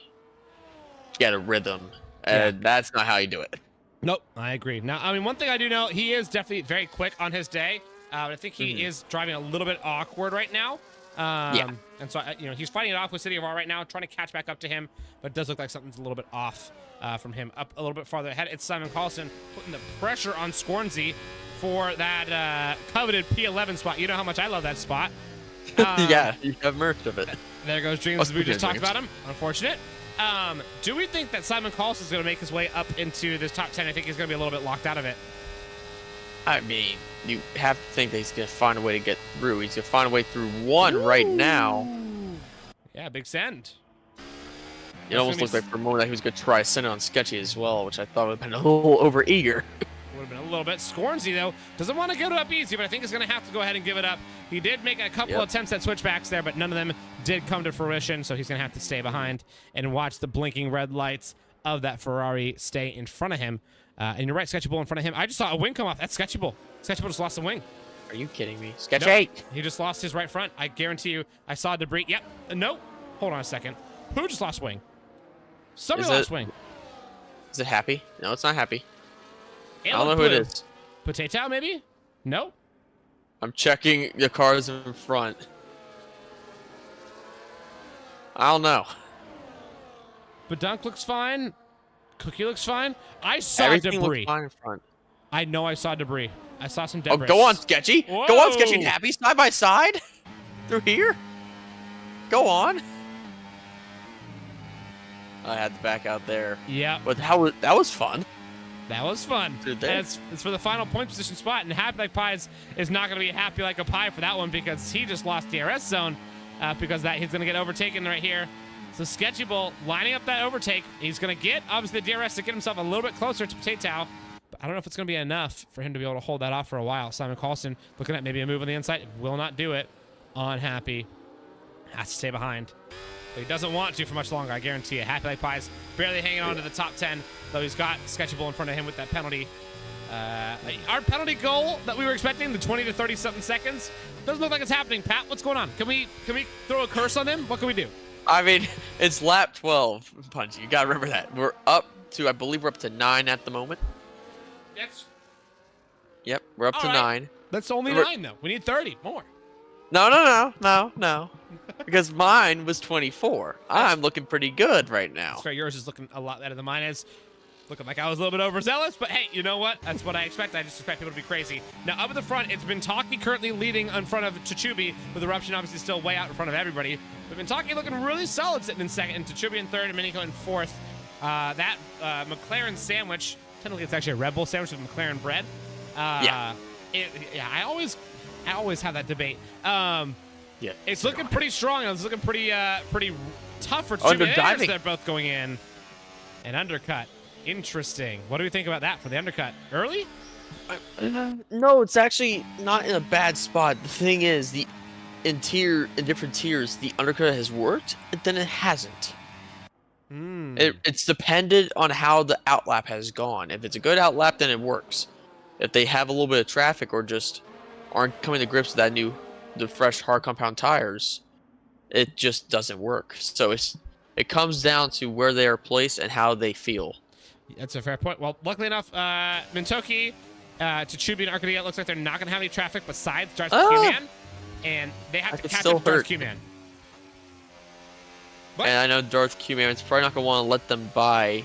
get a rhythm. And that's not how you do it. Nope, I agree. Now, I mean, one thing I do know, he is definitely very quick on his day. I think he is driving a little bit awkward right now. And so, he's fighting it off with City of R right now, trying to catch back up to him, but it does look like something's a little bit off from him. Up a little bit farther ahead, it's Simon Carlson putting the pressure on Scornsy for that coveted P11 spot. You know how much I love that spot. Yeah, you have merch of it. There goes Dreams. We just talked about him. Unfortunate. Do we think that Simon Carlson is going to make his way up into this top 10? I think he's going to be a little bit locked out of it. I mean, you have to think that he's going to find a way to get through. He's going to find a way through one right now. Yeah, big send. It almost looked like for a moment that he was going to try send it on Sketchy as well, which I thought would have been a little over-eager. Would have been a little bit. Scornsy, though, doesn't want to give it up easy, but I think he's going to have to go ahead and give it up. He did make a couple attempts at switchbacks there, but none of them did come to fruition, so he's going to have to stay behind and watch the blinking red lights of that Ferrari stay in front of him. And you're right, Sketchy Bull in front of him. I just saw a wing come off. That's Sketchy Bull. Sketchy Bull just lost a wing. Are you kidding me? Sketchy! Nope. He just lost his right front. I guarantee you, I saw debris. Yep. No. Hold on a second. Who just lost wing? Somebody lost wing. Is it Happy? No, it's not Happy. I don't know who it is. Potato, maybe? No. I'm checking the cars in front. I don't know. Badunk looks fine. Cookie looks fine. I saw Everything debris. looks fine in front. I know I saw debris. I saw some debris. Oh, go on, Sketchy. Whoa. Go on, Sketchy and Happy. Side by side. Through here. Go on. I had to back out there. Yeah. But that was fun. That was fun. Dude, it's for the final point position spot, and Happy Like Pies is not going to be happy like a pie for that one because he just lost DRS zone because he's going to get overtaken right here. So Sketchy Bull lining up that overtake. He's going to get, obviously, the DRS to get himself a little bit closer to Potato. But I don't know if it's going to be enough for him to be able to hold that off for a while. Simon Carlson looking at maybe a move on the inside. Will not do it on Happy. Has to stay behind. But he doesn't want to for much longer, I guarantee it. Happy Like Pies barely hanging on to the top 10, though he's got Sketchable in front of him with that penalty. Our penalty goal that we were expecting, the 20 to 30 something seconds, doesn't look like it's happening. Pat, what's going on? Can we throw a curse on him? What can we do? I mean, it's lap 12, Punch. You gotta remember that. We're up to, I believe we're up to 9 at the moment. Yes. Yep, we're up to 9. That's only 9, though. We need 30 more. No. Because mine was 24. I'm looking pretty good right now. That's fair. Yours is looking a lot better than mine is. Looking like I was a little bit overzealous, but hey, you know what? That's what I expect. I just expect people to be crazy. Now, up at the front, it's Mintaki currently leading in front of Tachubi, with Eruption obviously still way out in front of everybody. But Mintaki looking really solid sitting in second, and Tachubi in third, and Miniko in fourth. That McLaren sandwich, technically it's actually a Red Bull sandwich with McLaren bread. I always have that debate. It's looking pretty strong, and it's looking pretty tough for Tachubi. They're both going in. An undercut. Interesting. What do we think about that for the undercut? Early? No, it's actually not in a bad spot. The thing is, in different tiers, the undercut has worked, and then it hasn't. It's dependent on how the outlap has gone. If it's a good outlap, then it works. If they have a little bit of traffic or just aren't coming to grips with the fresh hard compound tires, it just doesn't work. So it comes down to where they are placed and how they feel. That's a fair point. Well, luckily enough, Mintoki, Tachubi, and Arcadia, it looks like they're not going to have any traffic besides Darth Q-Man. And they have to catch up Darth Q-Man. And I know Darth Q-Man is probably not going to want to let them by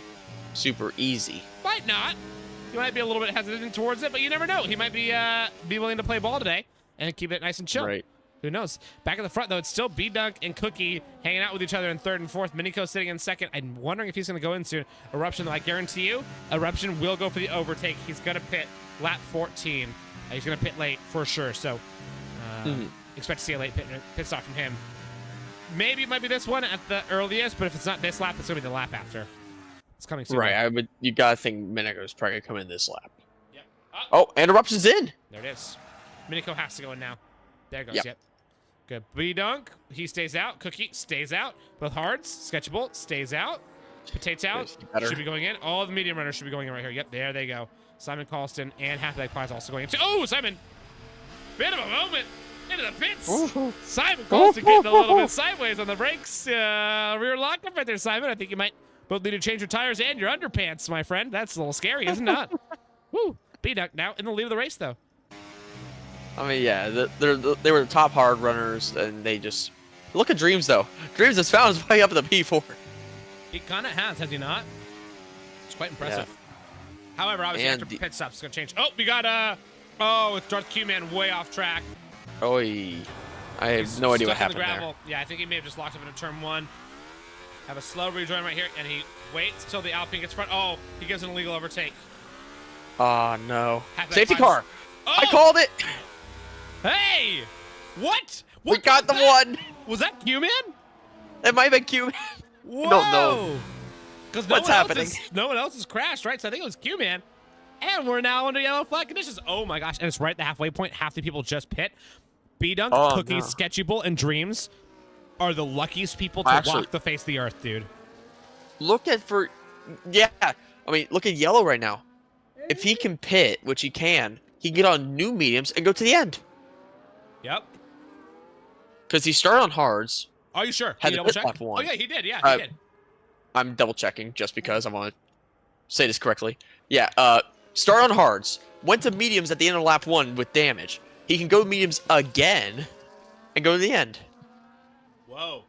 super easy. Might not. He might be a little bit hesitant towards it, but you never know. He might be willing to play ball today and keep it nice and chill. Right. Who knows? Back at the front, though, it's still B-Dunk and Cookie hanging out with each other in third and fourth. Miniko sitting in second. I'm wondering if he's going to go in soon. Eruption, though, I guarantee you, Eruption will go for the overtake. He's going to pit lap 14. He's going to pit late for sure. So expect to see a late pit stop from him. Maybe it might be this one at the earliest, but if it's not this lap, it's going to be the lap after. It's coming soon. Right. You got to think Miniko's probably going to come in this lap. Yep. Oh, and Eruption's in. There it is. Miniko has to go in now. There it goes. Yep. Good. B-Dunk, he stays out. Cookie stays out. Both hards. Sketchable stays out. Potato out. Should be going in. All the medium runners should be going in right here. Yep, there they go. Simon Colston and Happy Like Pie is also going in. Oh, Simon! Bit of a moment into the pits. Ooh. Simon Colston getting a little bit sideways on the brakes. Rear lock up right there, Simon. I think you might both need to change your tires and your underpants, my friend. That's a little scary, isn't it? Woo! B-Dunk now in the lead of the race, though. I mean, yeah, they were the top hard runners, and they just... Look at Dreams, though. Dreams has found his way up in the P4. He kind of has he not? It's quite impressive. Yeah. However, obviously, after pit stops, it's going to change. Oh, we got, it's Darth Q-Man way off track. Oh, I have no idea what happened there. Yeah, I think he may have just locked up into turn 1. Have a slow rejoin right here, and he waits till the Alpine gets front. Oh, he gives an illegal overtake. Oh, no. Safety car. Oh! I called it. Hey! What? We got the one. Was that Q-Man? It might have been Q-Man. Whoa! I don't know. Because what's happening? No one else has crashed, right? So I think it was Q-Man. And we're now under yellow flag conditions. Oh my gosh. And it's right at the halfway point. Half the people just pit. B-Dunk, Cookie, Sketchable, and Dreams are the luckiest people to walk the face of the earth, dude. Look at look at yellow right now. If he can pit, which he can get on new mediums and go to the end. Yep. Because he started on hards. Are you sure? Had the pit lap 1. Oh, yeah, he did. Yeah, he did. I'm double checking just because I want to say this correctly. Yeah, start on hards. Went to mediums at the end of lap 1 with damage. He can go mediums again and go to the end. Whoa.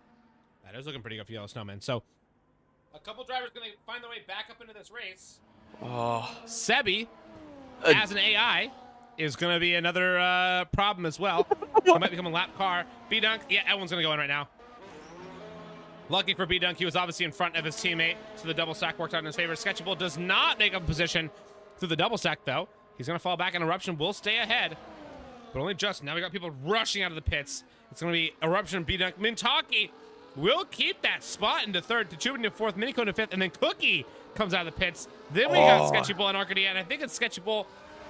That is looking pretty good for Yellow Snowman. So, a couple drivers going to find their way back up into this race. Oh. Sebi, as an AI, is going to be another problem as well. He might become a lap car. B-Dunk, yeah, everyone's going to go in right now. Lucky for B-Dunk, he was obviously in front of his teammate, so the double stack worked out in his favor. Sketchable does not make up a position through the double stack, though. He's going to fall back, and Eruption will stay ahead. But only just. Now we got people rushing out of the pits. It's going to be Eruption, B-Dunk. Mintaki will keep that spot into third. Tachubi into fourth, Miniko into fifth, and then Cookie comes out of the pits. Then we got Sketchable and Arcadia, and I think it's Sketchable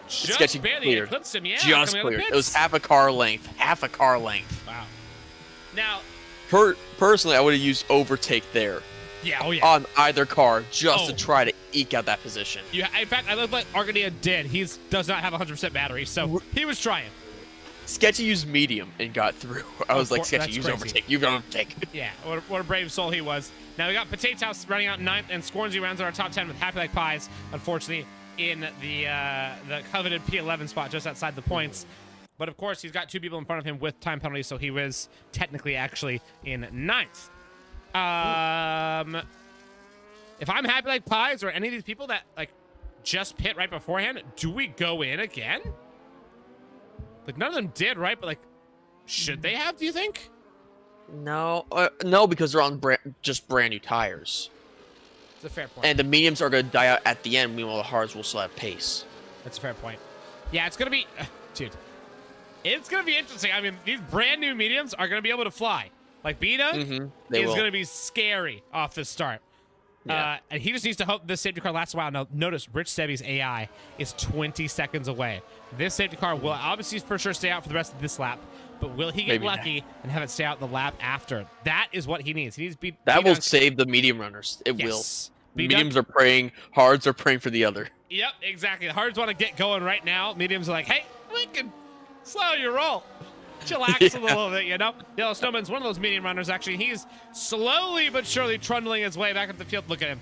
just barely eclipsed him. Yeah, just cleared. It was half a car length. Half a car length. Wow. Now, Personally, I would have used overtake there Yeah, oh yeah. on either car just to Oh. try to eke out that position. In fact, I look like Arcadia did. He does not have 100% battery, so he was trying. Sketchy used medium and got through. I was like, course, Sketchy, that's use crazy. overtake. You got overtake. Yeah, what a brave soul he was. Now we got Potato House running out 9th, and Scornsy rounds out our top 10 with Happy Like Pies, unfortunately, in the coveted P11 spot just outside the points. But of course, he's got 2 people in front of him with time penalties, so he was technically actually in 9th. If I'm Happy Like Pies or any of these people that like just pit right beforehand, do we go in again? Like none of them did, right? But like, should they have? Do you think? No, no, because they're on just brand new tires. It's a fair point. And the mediums are going to die out at the end, meanwhile the hards will still have pace. That's a fair point. Yeah, it's gonna be, dude. It's gonna be interesting. I mean, these brand new mediums are gonna be able to fly. Like B-Dunk They is will. gonna be scary off the start. Yeah. And he just needs to hope this safety car lasts a while. Now, notice Rich Sebi's AI is 20 seconds away. This safety car will obviously for sure stay out for the rest of this lap, but will he get Maybe lucky and have it stay out the lap after? That is what he needs. He needs to be. That will B-Dunk. save the medium runners. It Yes. will. B-Dunk- Mediums are praying, hards are praying for the other. Yep, exactly. The hards want to get going right now. Mediums are like, hey, we can slow your roll. Chillax a little bit, you know? Yellow Snowman's one of those medium runners, actually. He's slowly but surely trundling his way back up the field. Look at him.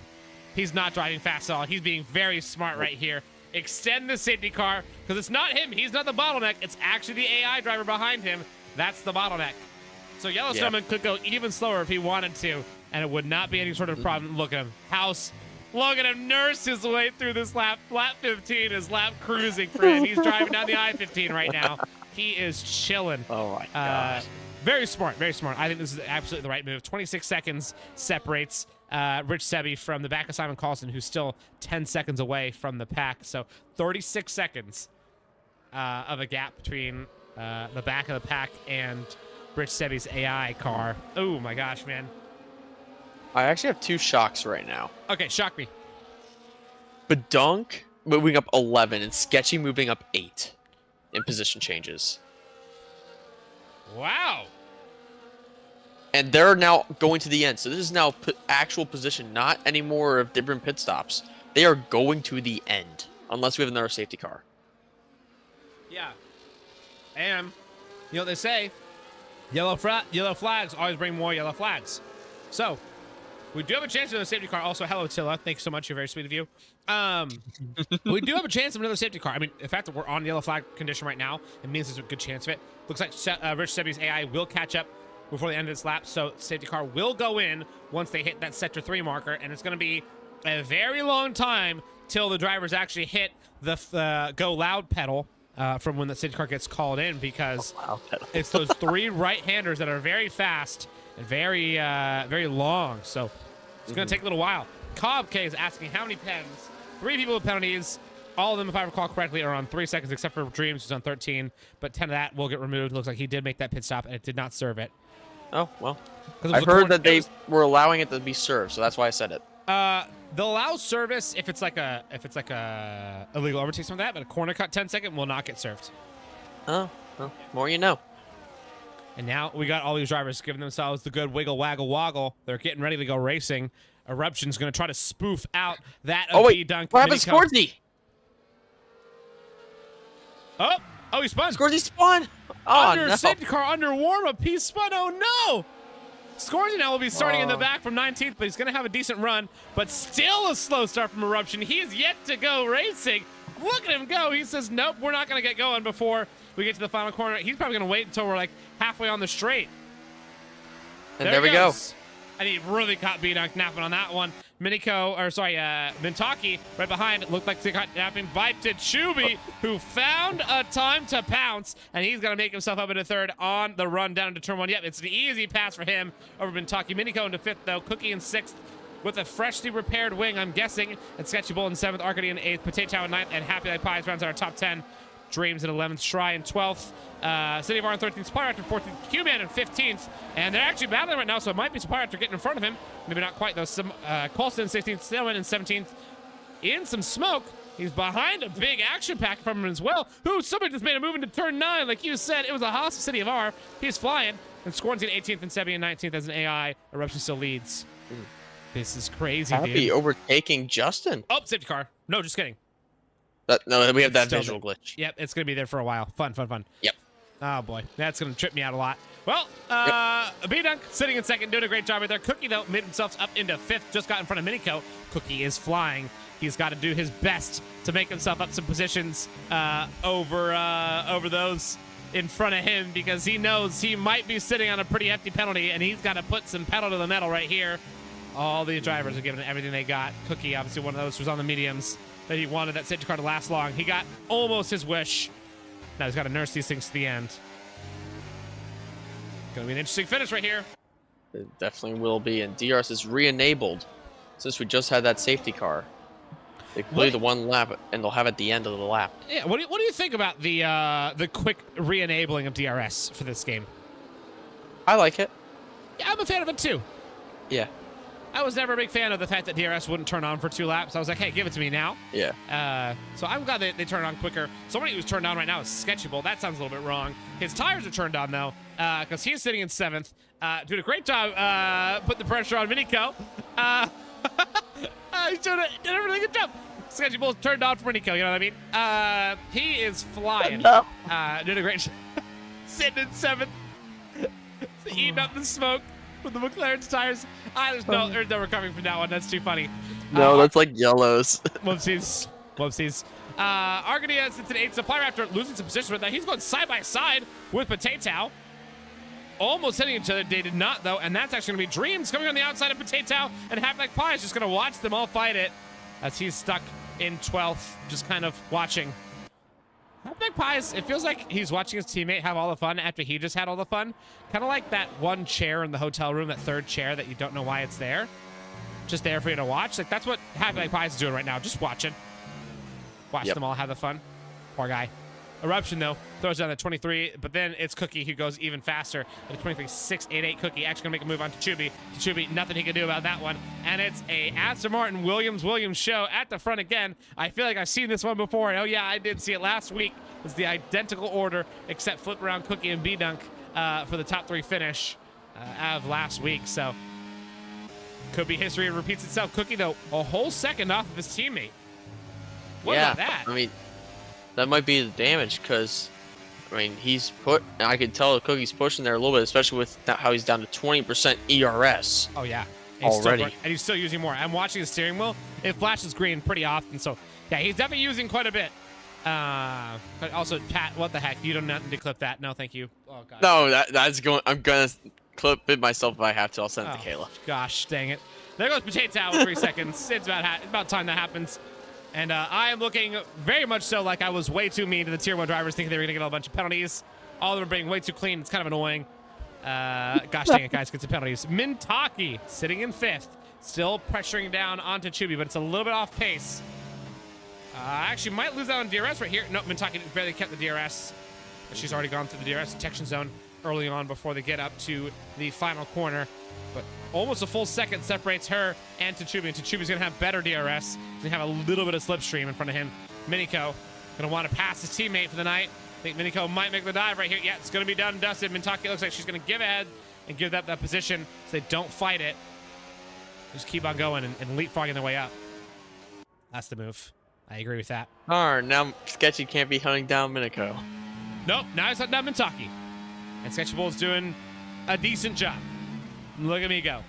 He's not driving fast at all. He's being very smart right here. Extend the safety car, because it's not him. He's not the bottleneck. It's actually the AI driver behind him. That's the bottleneck. So Yellow Snowman could go even slower if he wanted to, and it would not be any sort of problem. Look at him. Look at him nurse his way through this lap. Lap 15 is lap cruising for him. He's driving down the I-15 right now. He is chilling. Oh my gosh. Very smart, very smart. I think this is absolutely the right move. 26 seconds separates Rich Sebi from the back of Simon Carlson, who's still 10 seconds away from the pack. So 36 seconds of a gap between the back of the pack and Rich Sebi's AI car. Oh my gosh, man. I actually have 2 shocks right now. Okay, shock me. Badunk moving up 11 and Sketchy moving up 8 in position changes. Wow. And they're now going to the end. So this is now actual position, not anymore of different pit stops. They are going to the end, unless we have another safety car. Yeah. And, you know what they say? Yellow flags always bring more yellow flags. So, we do have a chance of another safety car. Also, hello, Tilla. Thanks so much. You're very sweet of you. We do have a chance of another safety car. I mean, the fact that we're on yellow flag condition right now, it means there's a good chance of it. Looks like Rich Sebi's AI will catch up before the end of this lap, so safety car will go in once they hit that sector 3 marker, and it's going to be a very long time till the drivers actually hit the go loud pedal from when the safety car gets called in, because it's those 3 right-handers that are very fast and very very long, so it's going to take a little while. Cobb K is asking how many pens. 3 people with penalties. All of them, if I recall correctly, are on 3 seconds, except for Dreams, who's on 13. But 10 of that will get removed. Looks like he did make that pit stop, and it did not serve it. Oh, well. 'Cause it was I've a heard corner- that they were allowing it to be served, so that's why I said it. They'll allow service if it's like a illegal overtake, something like that, but a corner cut 10-second will not get served. Oh, well, more you know. And now we got all these drivers giving themselves the good wiggle, waggle, woggle. They're getting ready to go racing. Eruption's going to try to spoof out that Oh, wait. B-Dunk. What happened to Minico. Scorsy? Oh, he spun. Scorsy spun. Oh, Under no. safety car, under warm-up, he spun. Oh, no. Scorsy now will be starting in the back from 19th, but he's going to have a decent run, but still a slow start from Eruption. He is yet to go racing. Look at him go. He says, nope, we're not going to get going before we get to the final corner. He's probably going to wait until we're like halfway on the straight. And there we go. goes. And he really caught B-Dunk napping on that one. Mintaki right behind. It looked like they got napping by Tachubi, who found a time to pounce, and he's going to make himself up into 3rd on the run down into turn 1. Yep, it's an easy pass for him over Mintaki. Miniko into 5th, though. Cookie in 6th with a freshly repaired wing, I'm guessing. And Sketchy Bull in 7th, Arcadia in 8th, Potato in 9th, and Happy Like Pies rounds out our top 10. Dreams in 11th, Shry in 12th, City of R in 13th, Spire Raptor 14th, Q-Man in 15th, and they're actually battling right now, so it might be Spire Raptor getting in front of him. Maybe not quite, though. Colston in 16th, Snowman in 17th. In some smoke, He's behind a big action pack from him as well. Who somebody just made a move into turn 9. Like you said, it was a hostile City of R. He's flying. And Scorn's 18th and Sebi in 19th as an AI. Eruption still leads. This is crazy, Happy dude. overtaking Justin. Oh, safety car. No, just kidding. No, we have that Still visual glitch. Yep, it's going to be there for a while. Fun. Yep. Oh, boy. That's going to trip me out a lot. Well, B-Dunk sitting in second, doing a great job right there. Cookie, though, made himself up into 5th, just got in front of Minico. Cookie is flying. He's got to do his best to make himself up some positions over those in front of him, because he knows he might be sitting on a pretty hefty penalty, and he's got to put some pedal to the metal right here. All these drivers are giving it everything they got. Cookie, obviously one of those who's on the mediums that he wanted that safety car to last long. He got almost his wish. Now he's got to nurse these things to the end. Gonna be an interesting finish right here. It definitely will be, and DRS is re-enabled since we just had that safety car. They play the one lap, and they'll have it at the end of the lap. Yeah, what do you think about the quick re-enabling of DRS for this game? I like it. Yeah, I'm a fan of it too. Yeah. I was never a big fan of the fact that DRS wouldn't turn on for 2 laps. I was like, hey, give it to me now. Yeah. So I'm glad they turn it on quicker. Somebody who's turned on right now is Sketchable. That sounds a little bit wrong. His tires are turned on, though, because he's sitting in 7th. Doing a great job putting the pressure on Minico. He's doing a really good job. Sketchable's turned on for Minico, you know what I mean? He is flying. No. Doing a great job. Sitting in 7th. Eating up the smoke with the McLaren's tires. There's no recovering from that one. That's too funny. No, that's like yellows. Whoopsies. Argonia sits at 8th. Supply Raptor losing some positions with that. He's going side by side with Potato. Almost hitting each other. They did not, though. And that's actually going to be Dreams coming on the outside of Potato. And Half Like Pie is just going to watch them all fight it as he's stuck in 12th, just kind of watching. Half Like Pie, it feels like he's watching his teammate have all the fun after he just had all the fun. Kind of like that one chair in the hotel room, that 3rd chair that you don't know why it's there. Just there for you to watch. Like, that's what Half Like Pie is doing right now. Just watching. Watch them all have the fun. Poor guy. Eruption, though, throws down at 23, but then it's Cookie who goes even faster at a 23.688. Cookie actually going to make a move on to Chuby. Chuby, nothing he can do about that one. And it's a Aston Martin Williams show at the front again. I feel like I've seen this one before. Oh, yeah, I did see it last week. It's the identical order, except flip around Cookie and B-Dunk for the top 3 finish of last week. So could be history and repeats itself. Cookie, though, a whole second off of his teammate. What about that? I mean, that might be the damage, because, I mean, I can tell the Cookie's pushing there a little bit, especially with how he's down to 20% ERS. Oh, yeah. Already. And he's still using more. I'm watching the steering wheel. It flashes green pretty often. So, yeah, he's definitely using quite a bit. But also, Pat, what the heck? You don't need to clip that. No, thank you. Oh, God. No, that's going. I'm going to clip it myself if I have to. I'll send it to Kayla. Gosh, dang it. There goes Potato with 3 seconds. It's about time that happens. And I am looking very much so like I was way too mean to the Tier 1 drivers, thinking they were going to get a bunch of penalties. All of them are being way too clean. It's kind of annoying. Gosh dang it, guys. Get some penalties. Mintaki sitting in 5th. Still pressuring down onto Chuby, but it's a little bit off pace. Actually, might lose out on DRS right here. No, Mintaki barely kept the DRS. She's already gone through the DRS detection zone early on before they get up to the final corner. But almost a full second separates her and Tachubi. And Tachubi's going to have better DRS. He's going to have a little bit of slipstream in front of him. Minico going to want to pass his teammate for the night. I think Minico might make the dive right here. Yeah, it's going to be done and dusted. Mintaki looks like she's going to give ahead and give that position so they don't fight it. Just keep on going and leapfrogging their way up. That's the move. I agree with that. Darn, now Sketchy can't be hunting down Minico. Nope, now he's hunting down Mintaki. And Sketchable's doing a decent job. Look at me go.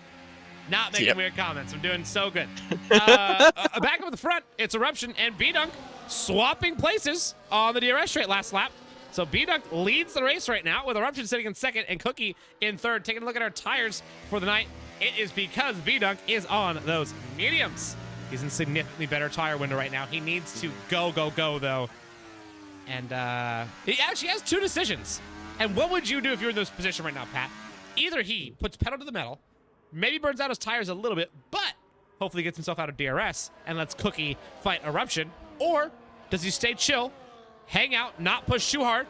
Not making weird comments. I'm doing so good. Back up at the front, it's Eruption and B-Dunk swapping places on the DRS straight last lap. So B-Dunk leads the race right now with Eruption sitting in 2nd and Cookie in 3rd. Taking a look at our tires for the night. It is because B-Dunk is on those mediums. He's in significantly better tire window right now. He needs to go, though. And he actually has 2 decisions. And what would you do if you're in this position right now, Pat? Either he puts pedal to the metal, maybe burns out his tires a little bit, but hopefully gets himself out of DRS and lets Cookie fight Eruption, or does he stay chill, hang out, not push too hard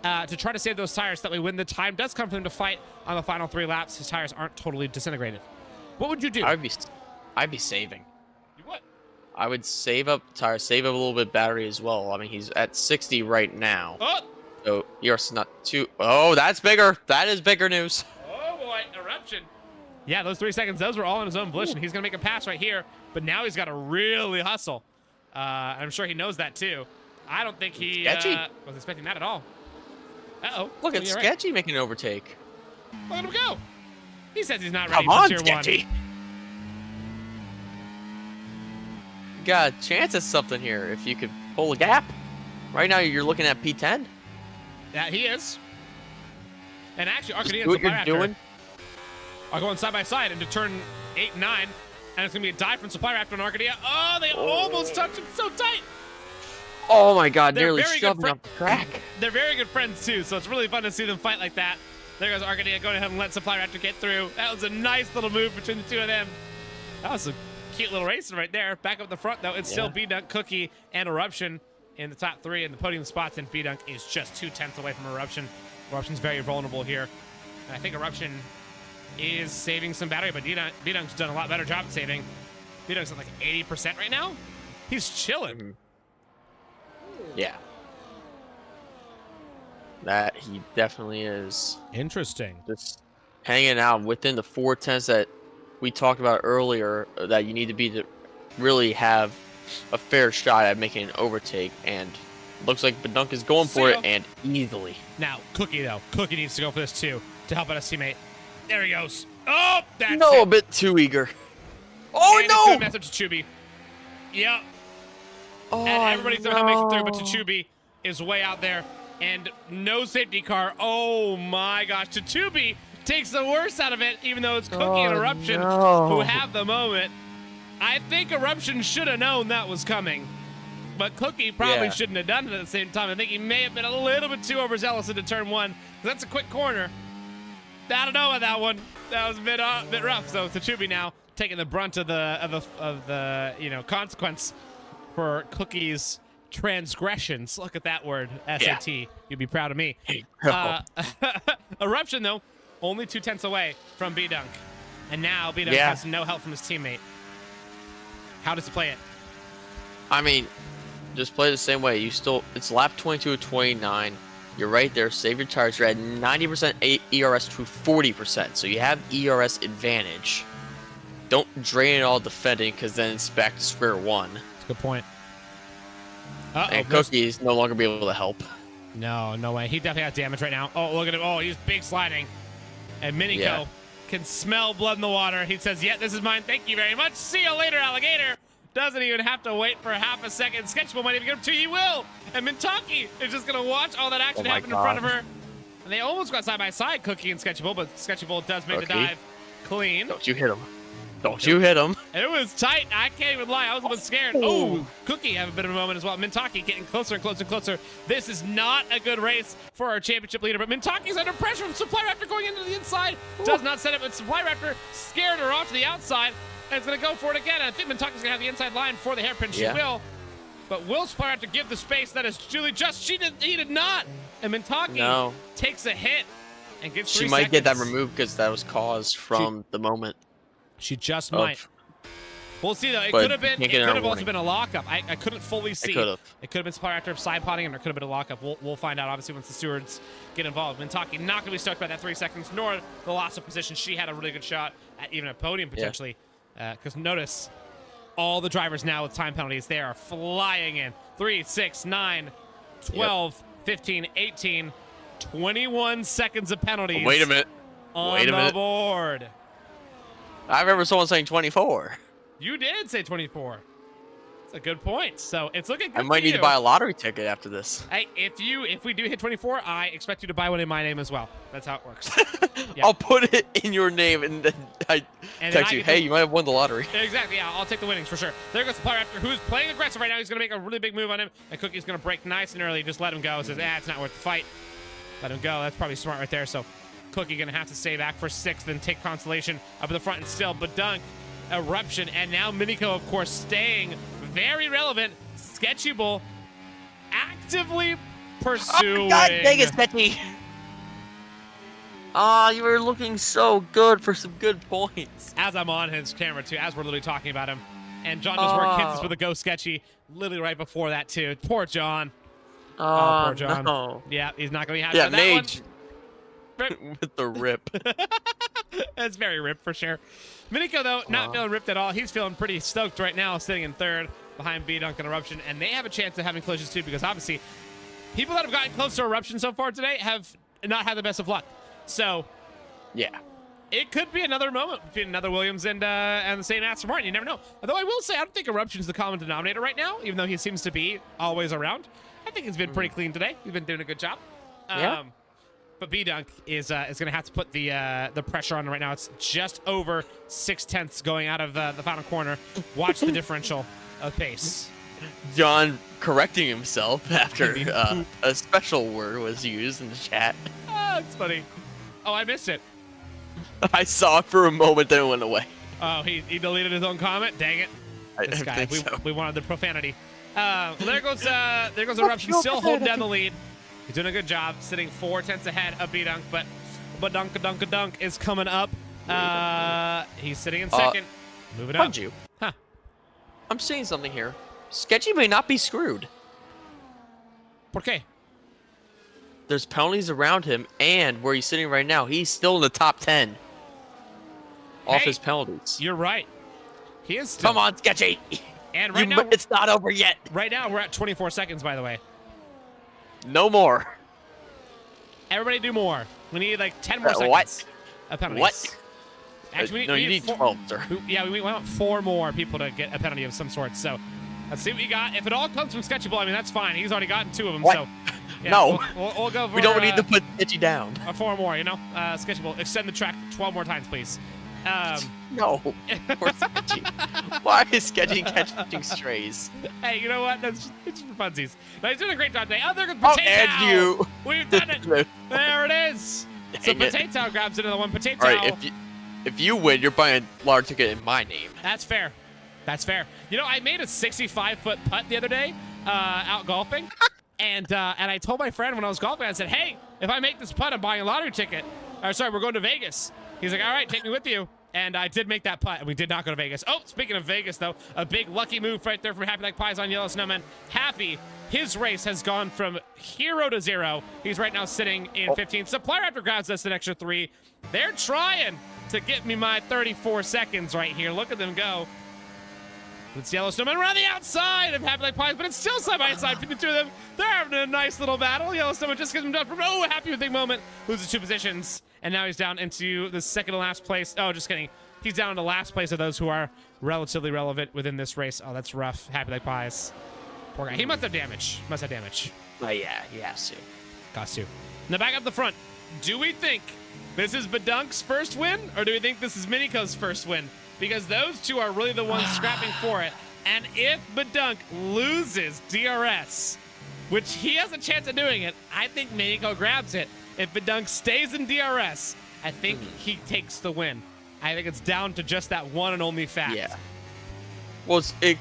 to try to save those tires, so that way when the time does come for him to fight on the final 3 laps, his tires aren't totally disintegrated. What would you do? I'd be saving. You would? I would save up tires, save up a little bit battery as well. I mean, he's at 60 right now. Oh! So yours not too. Oh, that's bigger. That is bigger news. Oh boy, eruption. Yeah, those 3 seconds, those were all in his own volition. He's gonna make a pass right here, but now he's got to really hustle. I'm sure he knows that too. I don't think he was expecting that at all. Uh-oh. Look at Yeah, right. Sketchy making an overtake. Look at him go. He says he's not ready Come on, for tier Sketchy. 1. You got a chance at something here if you could pull a gap. Right now, you're looking at P10. Yeah, he is. And actually, Arcadia Do and what you're Supply doing. Raptor are going side by side into turn 8 and 9. And it's going to be a dive from Supply Raptor and Arcadia. Oh, they almost touched it so tight. Oh my God, They're nearly very good shoving up the track. They're very good friends, too, so it's really fun to see them fight like that. There goes Arcadia going ahead and let Supply Raptor get through. That was a nice little move between the two of them. That was a cute little racing right there. Back up the front, though, it's still B-Dunk, Cookie, and Eruption in the top 3 in the podium spots, and B-Dunk is just 2/10 away from Eruption. Eruption's very vulnerable here. And I think Eruption is saving some battery, but B-Dunk's done a lot better job at saving. B-Dunk's at like 80% right now. He's chilling. Yeah. That he definitely is. Interesting. Just hanging out within the 4/10 that we talked about earlier, that you need to be to really have a fair shot at making an overtake, and looks like Badunk is going for it, and easily. Now, Cookie, though. Cookie needs to go for this, too, to help out his teammate. There he goes. Oh, that's No, it. a bit too eager. Oh, And it's gonna no! mess up Tsubi. Yep. Oh, And everybody somehow makes it through, but no. Tsubi is way out there. And no safety car. Oh, my gosh. Tsubi takes the worst out of it, even though it's Cookie and Eruption who have the moment. I think Eruption should have known that was coming. But Cookie probably shouldn't have done it at the same time. I think he may have been a little bit too overzealous into turn 1. That's a quick corner. I don't know about that one. That was a bit rough. So Tsubi now taking the brunt of the consequence for Cookie's transgressions. Look at that word, SAT. You'd be proud of me. Eruption, though, only 2/10 away from B-Dunk. And now B-Dunk has no help from his teammate. How does he play it? I mean, just play the same way. It's lap 22 of 29. You're right there. Save your tires. You're at 90% ERS to 40%. So you have ERS advantage. Don't drain it all defending, because then it's back to square one. That's a good point. And Cookie's no longer be able to help. No way. He definitely has damage right now. Oh, look at him. Oh, he's big sliding. And Miniko can smell blood in the water. He says, yeah, this is mine. Thank you very much. See you later, alligator. Doesn't even have to wait for half a second. Sketchable might even get him too. He will. And Mintaki is just going to watch all that action happen in front of her. And they almost got side by side, Cookie and Sketchable, but Sketchable does make the dive clean. Don't you hit him. Don't you hit him. It was tight. I can't even lie. I was a bit scared. Oh, Cookie have a bit of a moment as well. Mintaki getting closer and closer and closer. This is not a good race for our championship leader, but Mintaki's under pressure from Supply Raptor going into the inside. Does not set it, but Supply Raptor scared her off to the outside, and it's going to go for it again. I think Mintaki's going to have the inside line for the hairpin. She will. But will Supply Raptor give the space that is Julie just? He did not. And Mintaki takes a hit and gets 3 She might get that seconds. removed because that was caused from the moment. She just might. We'll see, though. It could have been. It could have also been a lockup. I couldn't fully see. It could have been Supply Raptor side potting, and there could have been a lockup. We'll find out, obviously, once the stewards get involved. Mintaki not going to be stoked about that 3 seconds, nor the loss of position. She had a really good shot at even a podium, potentially. Because notice, all the drivers now with time penalties, they are flying in. 3, 6, 9, 12, 15, 18, 21 seconds of penalties. Wait a minute. On the board. I remember someone saying 24. You did say 24. That's a good point. So it's looking good. I might need to buy a lottery ticket after this. Hey, if we do hit 24, I expect you to buy one in my name as well. That's how it works. I'll put it in your name, and then I text you, hey, you might have won the lottery. Exactly, yeah, I'll take the winnings for sure. There goes Supply Raptor, who's playing aggressive right now. He's going to make a really big move on him, and Cookie's going to break nice and early. Just let him go. Says, it's not worth the fight. Let him go. That's probably smart right there. So Cookie going to have to stay back for 6th, then take consolation up in the front, and still Badunk, Eruption, and now Miniko, of course, staying very relevant. Sketchable actively pursuing. Oh, God dang it, Sketchy. You were looking so good for some good points. As I'm on his camera, too, as we're literally talking about him. And John just worked hits us with a Go Sketchy literally right before that, too. Poor John. Oh, poor John. no. Yeah, he's not going to be happy Yeah, with that Mage one. with the rip. That's very ripped for sure. Miniko, though, not feeling ripped at all. He's feeling pretty stoked right now, sitting in third behind B-Dunk and Eruption. And they have a chance of having collisions, too, because obviously people that have gotten close to Eruption so far today have not had the best of luck. So, Yeah. it could be another moment between another Williams and the same Aston Martin. You never know. Although I will say, I don't think Eruption's the common denominator right now, even though he seems to be always around. I think he's been pretty clean today. He's been doing a good job. Yeah. But B-Dunk is going to have to put the pressure on right now. It's just over 0.6 going out of the final corner. Watch the differential of pace. John correcting himself after a special word was used in the chat. Oh, it's funny. Oh, I missed it. I saw it for a moment, then it went away. Oh, he deleted his own comment? Dang it. This guy. think so. We wanted the profanity. There goes Eruption, still holding down the lead. He's doing a good job, sitting 0.4 ahead of B-Dunk, but Dunk is coming up. He's sitting in second. Moving up. Punjew. Huh. I'm seeing something here. Sketchy may not be screwed. ¿Por qué? There's penalties around him, and where he's sitting right now, he's still in the top 10 off Hey, his penalties. You're right. He is still. Come on, Sketchy. And right now, It's not over yet. right now we're at 24 seconds, by the way. No more. Everybody do more. We need like 10 more seconds What? of penalties. What? Actually, No, you need 12, sir. we want 4 more people to get a penalty of some sort. So let's see what you got. If it all comes from Sketchy Bull, I mean, that's fine. He's already gotten 2 of them. What? So yeah, No. We'll go for We don't need to put Sketchy down. 4 more, you know? Sketchy Bull, extend the track 12 more times, please. No. Poor Sketchy. Why is Sketchy catching strays? Hey, you know what? It's just for funsies. No, he's doing a great job today. Oh, there goes Oh, Potato. and you. We've done it. There it is. So Dang it. Potato grabs another one. Potato. All right, if you win, you're buying a large ticket in my name. That's fair. That's fair. You know, I made a 65-foot putt the other day out golfing. And I told my friend when I was golfing, I said, hey, if I make this putt, I'm buying a lottery ticket. Or sorry, we're going to Vegas. He's like, all right, take me with you. And I did make that putt, and we did not go to Vegas. Oh, speaking of Vegas, though, a big lucky move right there from Happy Like Pies on Yellow Snowman. Happy, his race has gone from hero to 0. He's right now sitting in 15th. Supply Raptor grabs us an extra 3. They're trying to get me my 34 seconds right here. Look at them go. It's Yellow Snowman around the outside of Happy Like Pies, but it's still side by side between the two of them. They're having a nice little battle. Yellow Snowman just gets him done from Happy with big moment. Loses 2 positions, and now he's down into the second to last place. Oh, just kidding. He's down to last place of those who are relatively relevant within this race. Oh, that's rough. Happy Like Pies. Poor guy. He must have damage. Must have damage. Oh, yeah, he has to. Got to. Now back up the front. Do we think this is Badunk's first win, or do we think this is Miniko's first win? Because those two are really the ones scrapping for it. And if Badunk loses DRS, which he has a chance of doing it, I think Miniko grabs it. If Badunk stays in DRS, I think he takes the win. I think it's down to just that one and only fact. Yeah. Well, it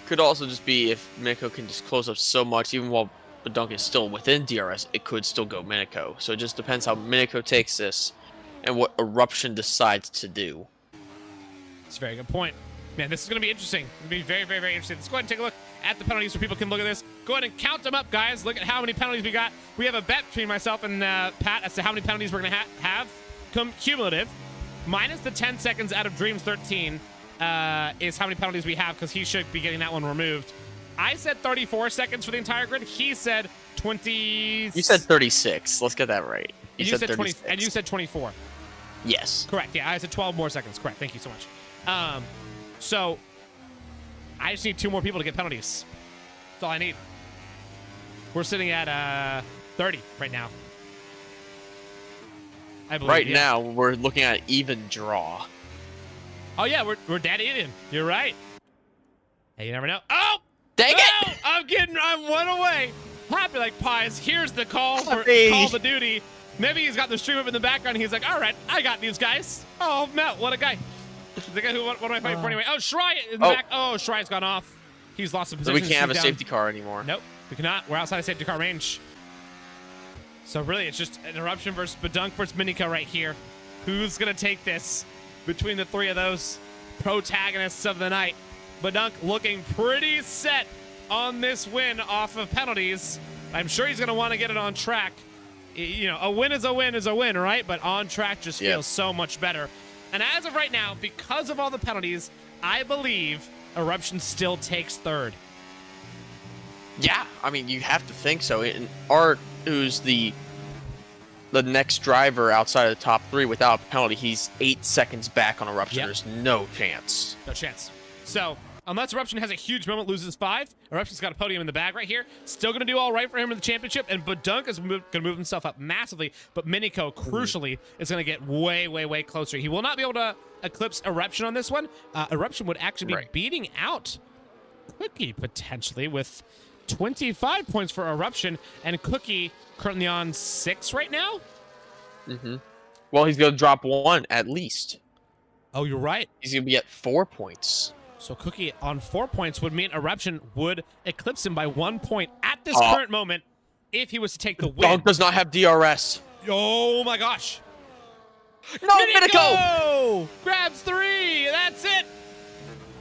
could also just be if Miniko can just close up so much, even while Badunk is still within DRS, it could still go Miniko. So it just depends how Miniko takes this and what Eruption decides to do. That's a very good point. Man, this is going to be interesting. It's going to be very, very, very interesting. Let's go ahead and take a look at the penalties so people can look at this. Go ahead and count them up, guys. Look at how many penalties we got. We have a bet between myself and Pat as to how many penalties we're going to have cumulative. Minus the 10 seconds out of Dreams 13 is how many penalties we have, because he should be getting that one removed. I said 34 seconds for the entire grid. He said 20. You said 36. Let's get that right. And you said 20. And you said 24. Yes. Correct. Yeah, I said 12 more seconds. Correct. Thank you so much. So I just need 2 more people to get penalties. That's all I need. We're sitting at 30 right now. I believe. Right now, we're looking at even draw. Oh yeah, we're dead even. You're right. Hey, you never know. Oh, dang it! I'm 1 away. Happy Like Pies. Here's the call for Happy. Call the Duty. Maybe he's got the stream up in the background. He's like, all right, I got these guys. Oh, Matt, what a guy. The guy who, what am I fighting for anyway? Oh, Shry in the back. Oh, Shry's gone off. He's lost a So position. we can't have a down. safety car anymore. Nope, we cannot. We're outside of safety car range. So really, it's just an Eruption versus Badunk versus Miniko right here. Who's going to take this between the 3 of those protagonists of the night? Badunk looking pretty set on this win off of penalties. I'm sure he's going to want to get it on track. You know, a win is a win is a win, right? But on track just feels so much better. And as of right now, because of all the penalties, I believe Eruption still takes third. Yeah, I mean, you have to think so. And Art, who's the next driver outside of the top 3 without a penalty, he's 8 seconds back on Eruption. Yep. There's no chance. No chance. So, unless Eruption has a huge moment, loses 5, Eruption's got a podium in the bag right here. Still going to do all right for him in the championship, and Badunk is going to move himself up massively, but Miniko, crucially, is going to get way, way, way closer. He will not be able to eclipse Eruption on this one. Eruption would actually be beating out Cookie, potentially, with 25 points for Eruption, and Cookie currently on 6 right now? Well, he's going to drop 1 at least. Oh, you're right. He's going to be at 4 points. So Cookie on 4 points would mean Eruption would eclipse him by 1 point at this current moment if he was to take the win. Dog does not have DRS. Oh my gosh. No, Miniko! Grabs 3. That's it.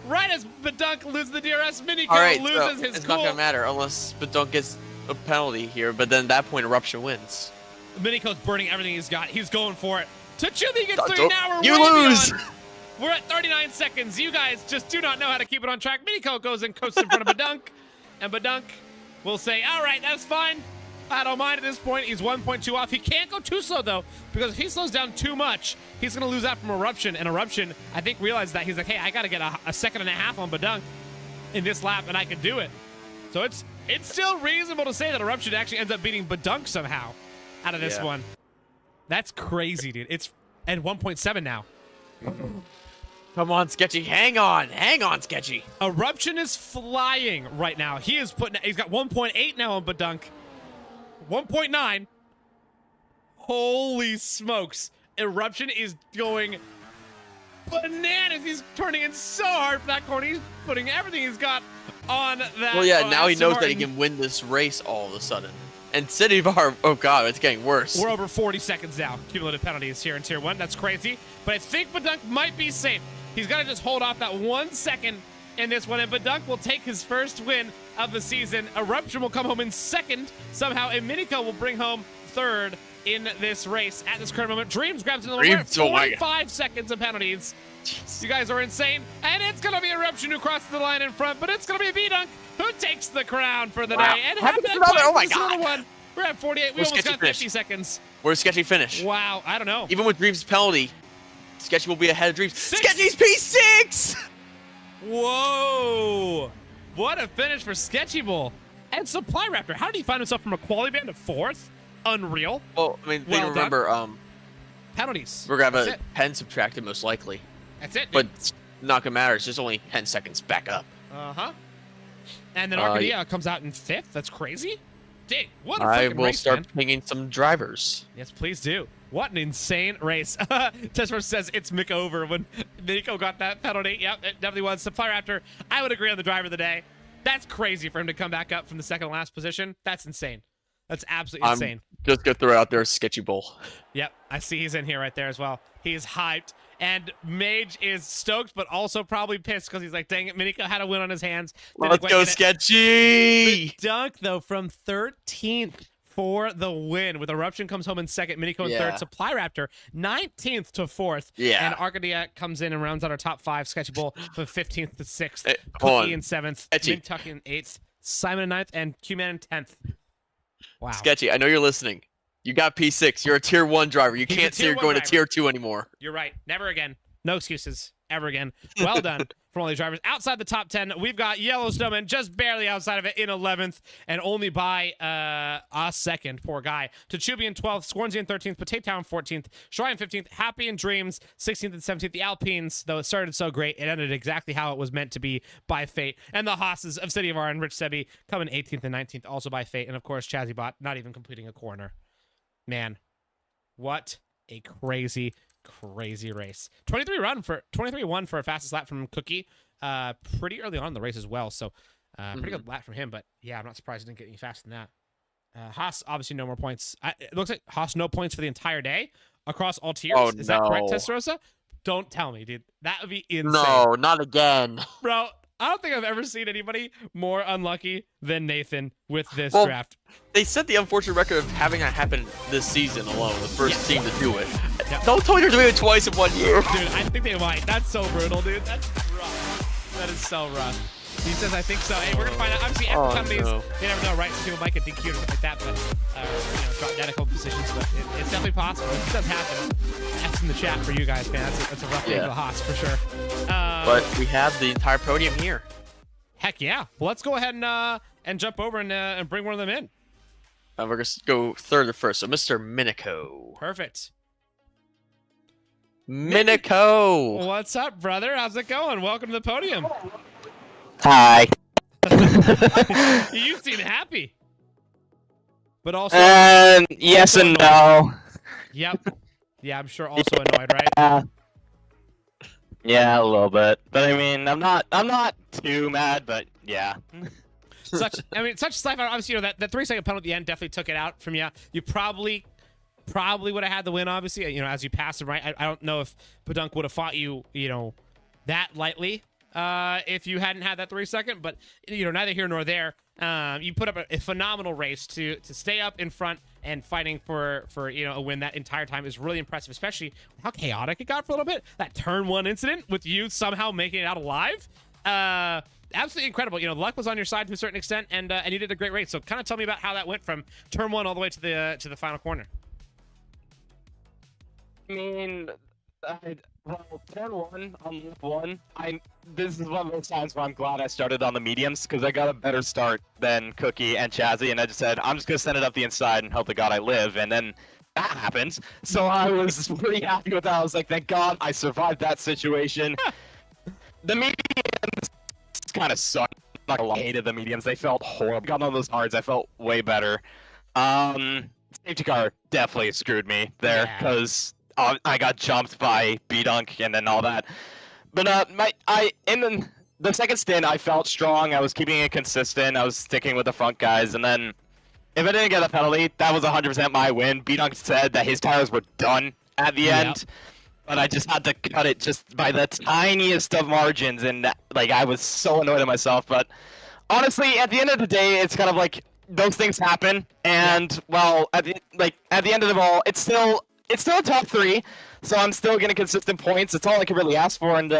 Right as Badunk loses the DRS, Miniko loses his It's cool. not going to matter unless Badunk gets a penalty here, but then at that point, Eruption wins. Miniko's burning everything he's got. He's going for it. Tachubi gets 3. Now You we're lose! We're at 39 seconds. You guys just do not know how to keep it on track. Miniko goes and coasts in front of Badunk, and Badunk will say, all right, that's fine. I don't mind at this point. He's 1.2 off. He can't go too slow, though, because if he slows down too much, he's going to lose out from Eruption. And Eruption, I think, realized that. He's like, hey, I got to get a second and a half on Badunk in this lap, and I can do it. So it's still reasonable to say that Eruption actually ends up beating Badunk somehow out of this one. That's crazy, dude. It's at 1.7 now. Come on, Sketchy. Hang on, Sketchy. Eruption is flying right now. He's got 1.8 now on Badunk. 1.9. Holy smokes. Eruption is going bananas. He's turning in so hard for that corner. He's putting everything he's got on that. Well, yeah, now he knows that he Martin. can win this race all of a sudden. And City Bar, oh god, it's getting worse. We're over 40 seconds now. Cumulative penalties here in Tier 1. That's crazy. But I think Badunk might be safe. He's got to just hold off that 1 second in this one, and Badunk will take his first win of the season. Eruption will come home in second somehow, and Miniko will bring home third in this race at this current moment. Dreams grabs another one. 45 seconds of penalties. Jeez. You guys are insane. And it's going to be Eruption who crosses the line in front, but it's going to be Badunk who takes the crown for the day. And oh my god. One. We're at 48. We almost got 50 seconds. Where's Sketchy finish? Wow, I don't know. Even with Dreams' penalty, Sketchy will be ahead of Dreams. 6. Sketchy's P6! Whoa! What a finish for Sketchy Bull. And Supply Raptor, how did he find himself from a quality band to 4th? Unreal. Well, I mean, Well remember, penalties. we're going to have a 10 subtracted most likely. That's it, dude. But it's not going to matter. It's just only 10 seconds back up. Uh-huh. And then Arcadia comes out in 5th. That's crazy. Dang, what a I fucking will race, start man. pinging some drivers. Yes, please do. What an insane race. Tesla says it's Mick over when Nico got that penalty. Yep, it definitely was. Supply Raptor, I would agree on the driver of the day. That's crazy for him to come back up from the second to last position. That's insane. That's absolutely insane. Just gonna throw out there Sketchy Bull. Yep, I see he's in here right there as well. He's hyped. And Mage is stoked, but also probably pissed because he's like, dang it, Miniko had a win on his hands. Let's go, Sketchy! Dunk, though, from 13th for the win. With Eruption comes home in second, Miniko in third, Supply Raptor 19th to 4th. Yeah. And Arcadia comes in and rounds out our top 5. Sketchy Bull from 15th to 6th. Hey, hold Cookie on. in 7th. Sketchy. Mintucky in 8th. Simon in 9th. And Q-Man in 10th. Wow. Sketchy, I know you're listening. You got P6. You're a Tier 1 driver. You can't say you're going to Tier 2 anymore. You're right. Never again. No excuses. Ever again. Well done from all these drivers. Outside the top 10, we've got Yellowstone just barely outside of it in 11th and only by a second. Poor guy. Tachubi in 12th. Scornsy in 13th. Potato Town 14th. Shry in 15th. Happy in Dreams 16th and 17th. The Alpines, though it started so great, it ended exactly how it was meant to be by fate. And the Haas's of City of R and Rich Sebi coming 18th and 19th also by fate. And of course, Chazzybot not even completing a corner. Man, what a crazy race. 23-1 for a fastest lap from Cookie. Pretty early on in the race as well. So pretty good lap from him. But yeah, I'm not surprised he didn't get any faster than that. Haas, obviously no more points. It looks like Haas no points for the entire day across all tiers. Oh, Is that correct, Testarossa? Don't tell me, dude. That would be insane. No, not again. Bro, I don't think I've ever seen anybody more unlucky than Nathan with this Well, draft. They set the unfortunate record of having that happen this season alone, the first team to do it. Yep. Don't tell me they're doing it twice in 1 year. Dude, I think they might. That's so brutal, dude. That's rough. That is so rough. He says, I think so. Hey, we're going to find out. Obviously, every companies, they never know, right? Some people might get DQ'd or something like that, but, drop down a couple positions, but it's definitely possible. It does happen. That's in the chat for you guys, man. That's a rough day for the Haas, for sure. But we have the entire podium here. Heck yeah. Well, let's go ahead and jump over and bring one of them in. We're going to go third to first. So, Mr. Minico. Perfect. Minico! What's up, brother? How's it going? Welcome to the podium. Hi. You seem happy. But also... yes and no. Yep. Yeah, I'm sure also annoyed, right? Yeah, a little bit. But I mean, I'm not too mad, but yeah. Such life. Obviously, that 3-second penalty at the end definitely took it out from you. You probably would have had the win, obviously, as you passed him, right? I don't know if Badunk would have fought you, that lightly if you hadn't had that 3-second, but, neither here nor there. You put up a phenomenal race to stay up in front and fighting for a win that entire time is really impressive, especially how chaotic it got for a little bit. That turn 1 incident with you somehow making it out alive. Absolutely incredible. Luck was on your side to a certain extent, and you did a great race. So kind of tell me about how that went from turn 1 all the way to the final corner. I mean, turn 1 on lap 1. This is one of those times where I'm glad I started on the mediums because I got a better start than Cookie and Chazzy, and I just said I'm just gonna send it up the inside and hope to God I live, and then that happens. So I was pretty happy with that. I was like, thank God I survived that situation. The mediums kind of sucked. I'm not gonna lie, I hated the mediums. They felt horrible. Got on those hards. I felt way better. Safety car definitely screwed me there because I got jumped by B-Dunk and then all that. But in the second stint, I felt strong. I was keeping it consistent. I was sticking with the front guys. And then if I didn't get a penalty, that was 100% my win. B-Dunk said that his tires were done at the end. But I just had to cut it just by the tiniest of margins. And I was so annoyed at myself. But honestly, at the end of the day, it's kind of like those things happen. And, well, at the end of the ball, it's still a top 3, so I'm still getting consistent points. It's all I can really ask for, and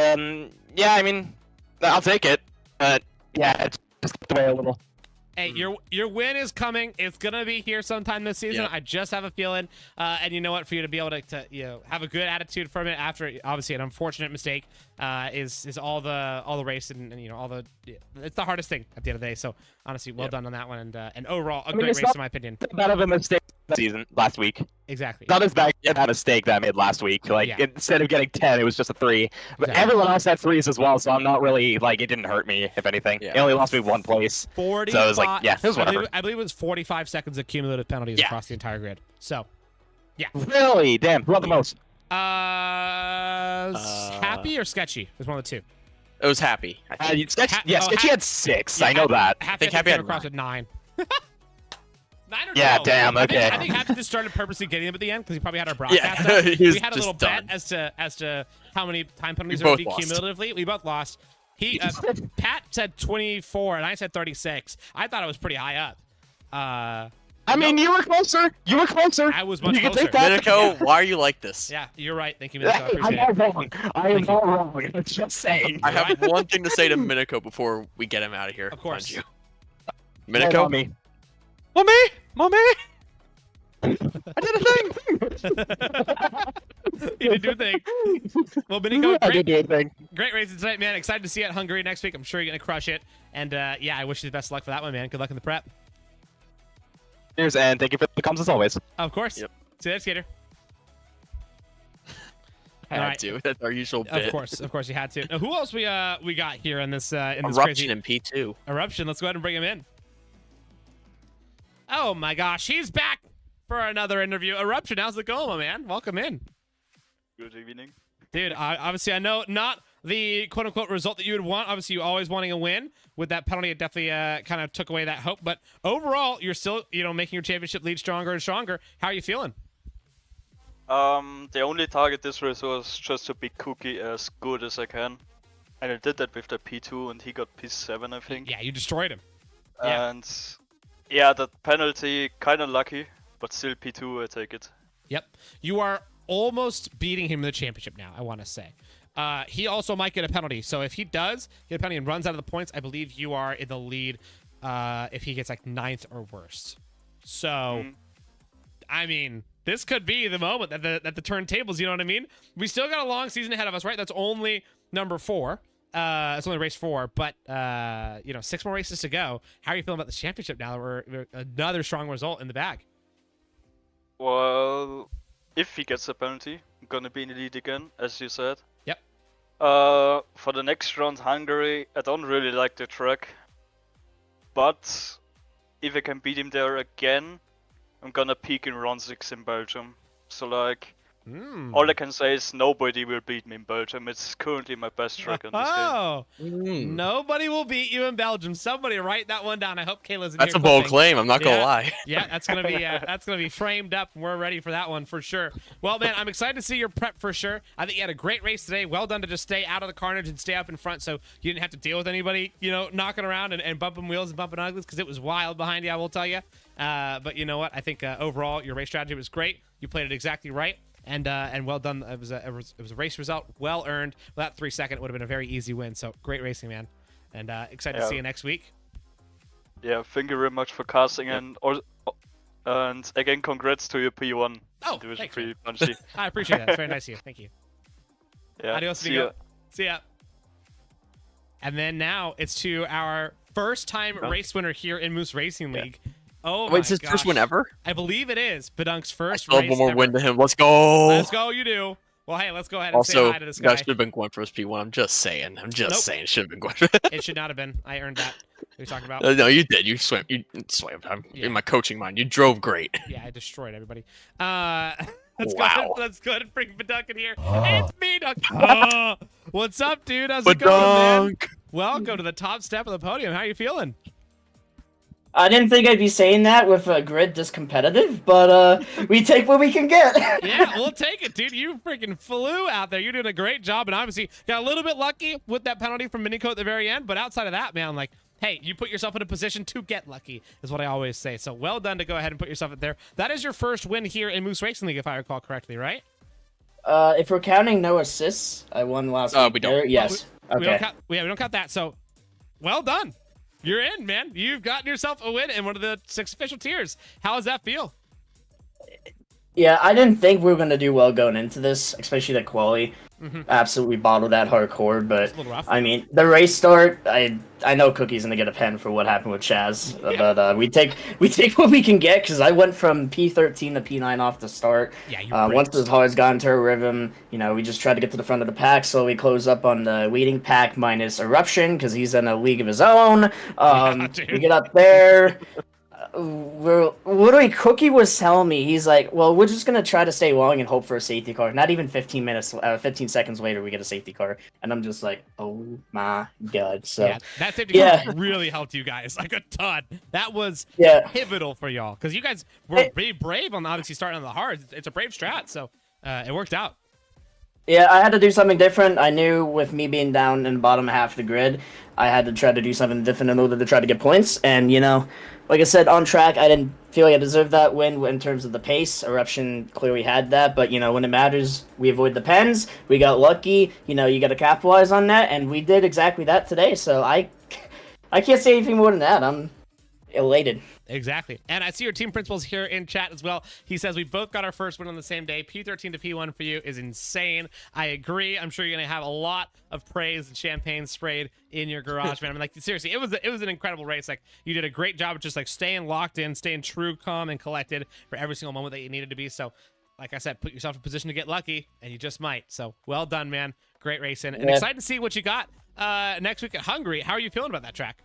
yeah, I mean, I'll take it. But yeah, it's just the way a little. Hey, your win is coming. It's gonna be here sometime this season. I just have a feeling. And you know what? For you to be able to have a good attitude from it after obviously an unfortunate mistake is all the race and all the it's the hardest thing at the end of the day. So honestly, well done on that one, and overall a great race in my opinion. Bad of a mistake last week. Exactly. Not as bad as that mistake that I made last week. Instead of getting 10, it was just a 3. But everyone else had 3s as well, so I'm not really it didn't hurt me if anything. It only lost me 1 place. 40. So it was like, yeah, it was whatever. I believe it was 45 seconds of cumulative penalties across the entire grid. So, yeah. Really? Damn. Who had the most? Happy or sketchy? It was one of the two. It was Happy. Sketchy had 6. I know that. I think Happy had across at 9. 9 or 12. Damn. Okay. I think Happy just started purposely getting them at the end because he probably had our broadcast up. We had a little bet as to how many time penalties there would be cumulatively. We both lost. Pat said 24 and I said 36. I thought it was pretty high up. I mean, you were closer. I was much closer. Can take that. Minico, why are you like this? Yeah, you're right. Thank you, Minico. I appreciate I'm not wrong. I am not wrong. I'm just saying. I have one thing to say to Minico before we get him out of here. Of course. Minico? Mommy! I did a thing! You did do a thing. Well, Minico, I did do a thing. Great racing tonight, man. Excited to see you at Hungary next week. I'm sure you're going to crush it. And, yeah, I wish you the best of luck for that one, man. Good luck in the prep. Cheers, and thank you for the comms as always. Of course. Yep. See you later, Skater. Had to. That's our usual bit. Of course, you had to. Now, who else we got here in this Eruption crazy... in P2. Eruption. Let's go ahead and bring him in. Oh my gosh, he's back for another interview. Eruption, how's it going, my man? Welcome in. Good evening. Dude, obviously I know not the quote-unquote result that you would want. Obviously, you always wanting a win. With that penalty, it definitely kind of took away that hope. But overall, you're still, making your championship lead stronger and stronger. How are you feeling? The only target this race was just to beat Cookie as good as I can. And I did that with the P2 and he got P7, I think. Yeah, you destroyed him. Yeah. And yeah, that penalty, kind of lucky, but still P2, I take it. Yep. You are almost beating him in the championship now, I want to say. He also might get a penalty. So if he does get a penalty and runs out of the points, I believe you are in the lead if he gets like 9th or worse. So, I mean, this could be the moment that the turntables, you know what I mean? We still got a long season ahead of us, right? That's only number 4. It's only race 4, but, 6 more races to go. How are you feeling about the championship now that we're another strong result in the bag? Well, if he gets a penalty, I'm gonna be in the lead again, as you said. Yep. For the next round, Hungary, I don't really like the track. But if I can beat him there again, I'm gonna peak in round 6 in Belgium. So like, all I can say is nobody will beat me in Belgium. It's currently my best track in this game. Oh, nobody will beat you in Belgium. Somebody write that one down. I hope Kayla's in That's here a bold clipping. claim. I'm not gonna lie. Yeah, that's gonna be framed up. We're ready for that one for sure. Well, man, I'm excited to see your prep for sure. I think you had a great race today. Well done to just stay out of the carnage and stay up in front, so you didn't have to deal with anybody, knocking around and bumping wheels and bumping uglies, because it was wild behind you, I will tell you. But you know what? I think overall your race strategy was great. You played it exactly right. And well done. It was a race result, well earned. Without 3 second, it would have been a very easy win. So great racing, man. And excited to see you next week. Yeah, thank you very much for casting, and again, congrats to your P1 Division thanks, 3 man. Punchy. I appreciate that. It's very nice of you. Thank you. Yeah, Adios, see amigo. ya. See ya. And then now it's to our first time race winner here in Moose Racing League. Oh, Wait, it's his first win ever? I believe it is Bedunk's first I still race have one more ever. win to him. Let's go. Let's go, you do. Well, hey, let's go ahead and say Also, hi to this you guy. guys should have been going for his P1. I'm just saying. Saying. Should have been going. It should not have been. I earned that. What are you talking about? No, you did. You swam. In my coaching mind, you drove great. Yeah, I destroyed everybody. Let's go ahead and bring Bedunk in here. It's me, Dunk. What's up, dude? How's it going, man? Welcome to the top step of the podium. How are you feeling? I didn't think I'd be saying that with a grid this competitive, but we take what we can get. Yeah, we'll take it, dude. You freaking flew out there. You're doing a great job, and obviously got a little bit lucky with that penalty from Minico at the very end, but outside of that, man, like, hey, you put yourself in a position to get lucky, is what I always say. So well done to go ahead and put yourself in there. That is your first win here in Moose Racing League, if I recall correctly, right? If we're counting no assists, I won last week. We don't. There. Yes. We don't Okay. count, we don't count that, so well done. You're in, man. You've gotten yourself a win in one of the 6 official tiers. How does that feel? Yeah, I didn't think we were going to do well going into this, especially the quali. Absolutely bottled that hardcore, but It's a little rough. I mean, the race start, I know Cookie's going to get a pen for what happened with Chaz, but we take what we can get, because I went from P13 to P9 off the start. Yeah, you once the cars got into a rhythm, we just tried to get to the front of the pack, so we close up on the leading pack minus Eruption, because he's in a league of his own. We get up there. Cookie was telling me, he's like, well, we're just gonna try to stay long and hope for a safety car. Not even 15 seconds later, we get a safety car, and I'm just like, oh my god. So yeah, that safety car really helped you guys like a ton. That was pivotal for y'all, because you guys were pretty brave on obviously starting on the hard. It's a brave strat, so it worked out. Yeah, I had to do something different. I knew with me being down in the bottom half of the grid, I had to try to do something different in order to try to get points. And, like I said, on track, I didn't feel like I deserved that win in terms of the pace. Eruption clearly had that. But, when it matters, we avoid the pens. We got lucky. You got to capitalize on that. And we did exactly that today. So I can't say anything more than that. I'm elated. Exactly. And I see your team principals here in chat as well. He says we both got our first win on the same day. P13 to P1 for you is insane. I agree. I'm sure you're going to have a lot of praise and champagne sprayed in your garage, man. I mean, like, seriously, it was an incredible race. Like, you did a great job of just, like, staying locked in, staying true, calm, and collected for every single moment that you needed to be. So, like I said, put yourself in a position to get lucky, and you just might. So, well done, man. Great racing. And excited to see what you got next week at Hungary. How are you feeling about that track?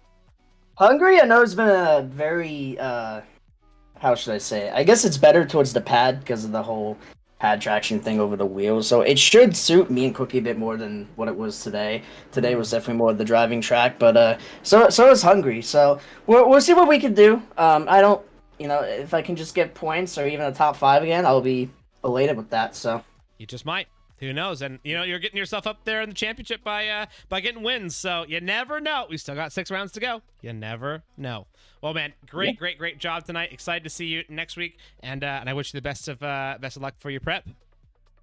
Hungary, I know, has been a very, how should I say? I guess it's better towards the pad because of the whole pad traction thing over the wheels. So it should suit me and Cookie a bit more than what it was today. Today was definitely more of the driving track, but so is Hungary. So we'll see what we can do. I don't, if I can just get points or even a top 5 again, I'll be elated with that. So you just might. Who knows? And you're getting yourself up there in the championship by getting wins. So you never know. We still got 6 rounds to go. You never know. Well, man, great job tonight. Excited to see you next week, and I wish you the best of luck for your prep.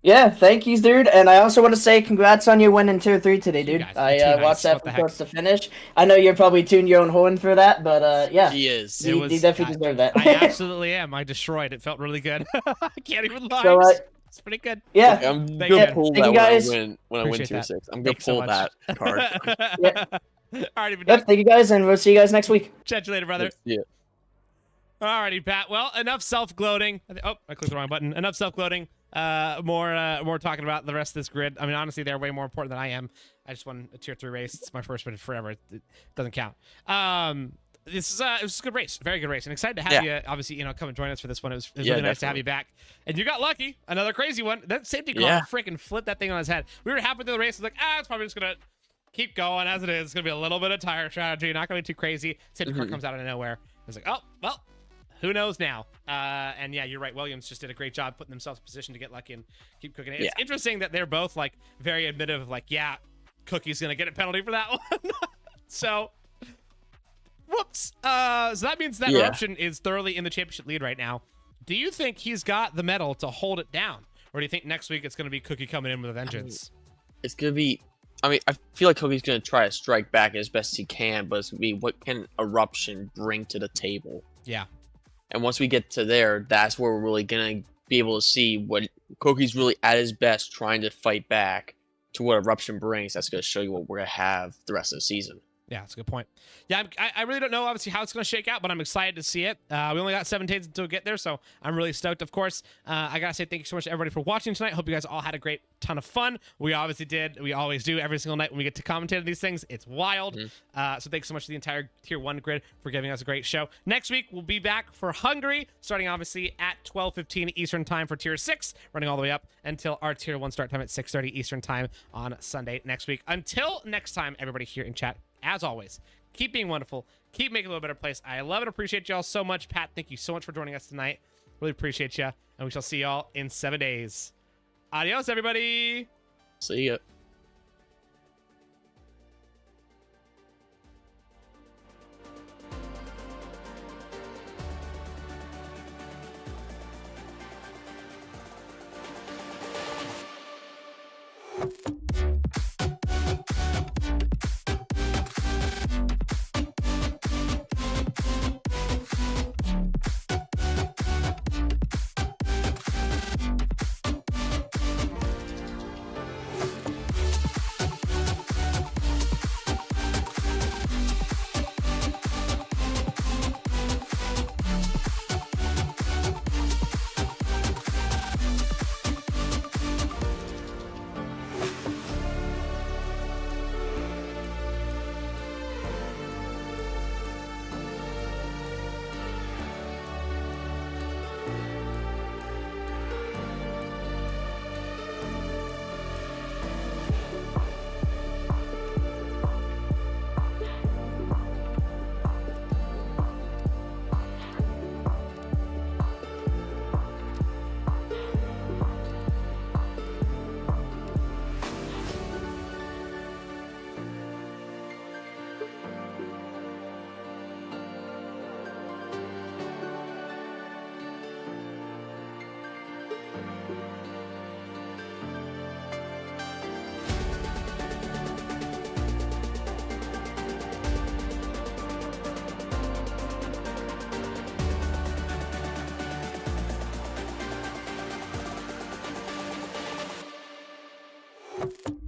Yeah, thank you, dude. And I also want to say congrats on your win in Tier 3 today, dude. I watched that from start to finish. I know you're probably tuned your own horn for that, but yeah. He is. You definitely deserve that. I absolutely am. I destroyed. It felt really good. I can't even lie. So, it's pretty good. Yeah. I'm going to pull that when I win Tier 6. I'm going to pull so that card. Yeah. All right, thank you guys, and we'll see you guys next week. Chat you later, brother. Yeah. Alrighty, Pat. Well, enough self-gloating. Oh, I clicked the wrong button. Enough self-gloating. More talking about the rest of this grid. I mean, honestly, they're way more important than I am. I just won a Tier 3 race. It's my first win forever. It doesn't count. It was a good race. Very good race. And excited to have you, obviously, come and join us for this one. It was really nice to have you back. And you got lucky. Another crazy one. That safety car freaking flipped that thing on his head. We were halfway through the race. I was like, it's probably just going to keep going as it is. It's going to be a little bit of tire strategy. Not going to be too crazy. Safety car comes out of nowhere. I was like, oh, well. Who knows now? And yeah, you're right. Williams just did a great job putting themselves in position to get lucky and keep cooking it. It's interesting that they're both like very admittive of like, yeah, Cookie's gonna get a penalty for that one. So, whoops. So that means that Eruption is thoroughly in the championship lead right now. Do you think he's got the medal to hold it down, or do you think next week it's gonna be Cookie coming in with a vengeance? It's gonna be. I mean, I feel like Cookie's gonna try to strike back as best he can, but it's gonna be what can Eruption bring to the table. Yeah. And once we get to there, that's where we're really going to be able to see what Cookie's really at his best trying to fight back to what Eruption brings. That's going to show you what we're going to have the rest of the season. Yeah, that's a good point. Yeah, I really don't know, obviously, how it's going to shake out, but I'm excited to see it. We only got 7 days until we get there, so I'm really stoked, of course. I got to say thank you so much to everybody for watching tonight. Hope you guys all had a great ton of fun. We obviously did. We always do every single night when we get to commentate on these things. It's wild. So thanks so much to the entire Tier 1 grid for giving us a great show. Next week, we'll be back for Hungary, starting obviously at 12:15 Eastern Time for Tier 6, running all the way up until our Tier 1 start time at 6:30 Eastern Time on Sunday next week. Until next time, everybody here in chat, as always, keep being wonderful. Keep making it a little better place. I love and appreciate y'all so much. Pat, thank you so much for joining us tonight. Really appreciate you. And we shall see y'all in 7 days. Adios, everybody. See ya. you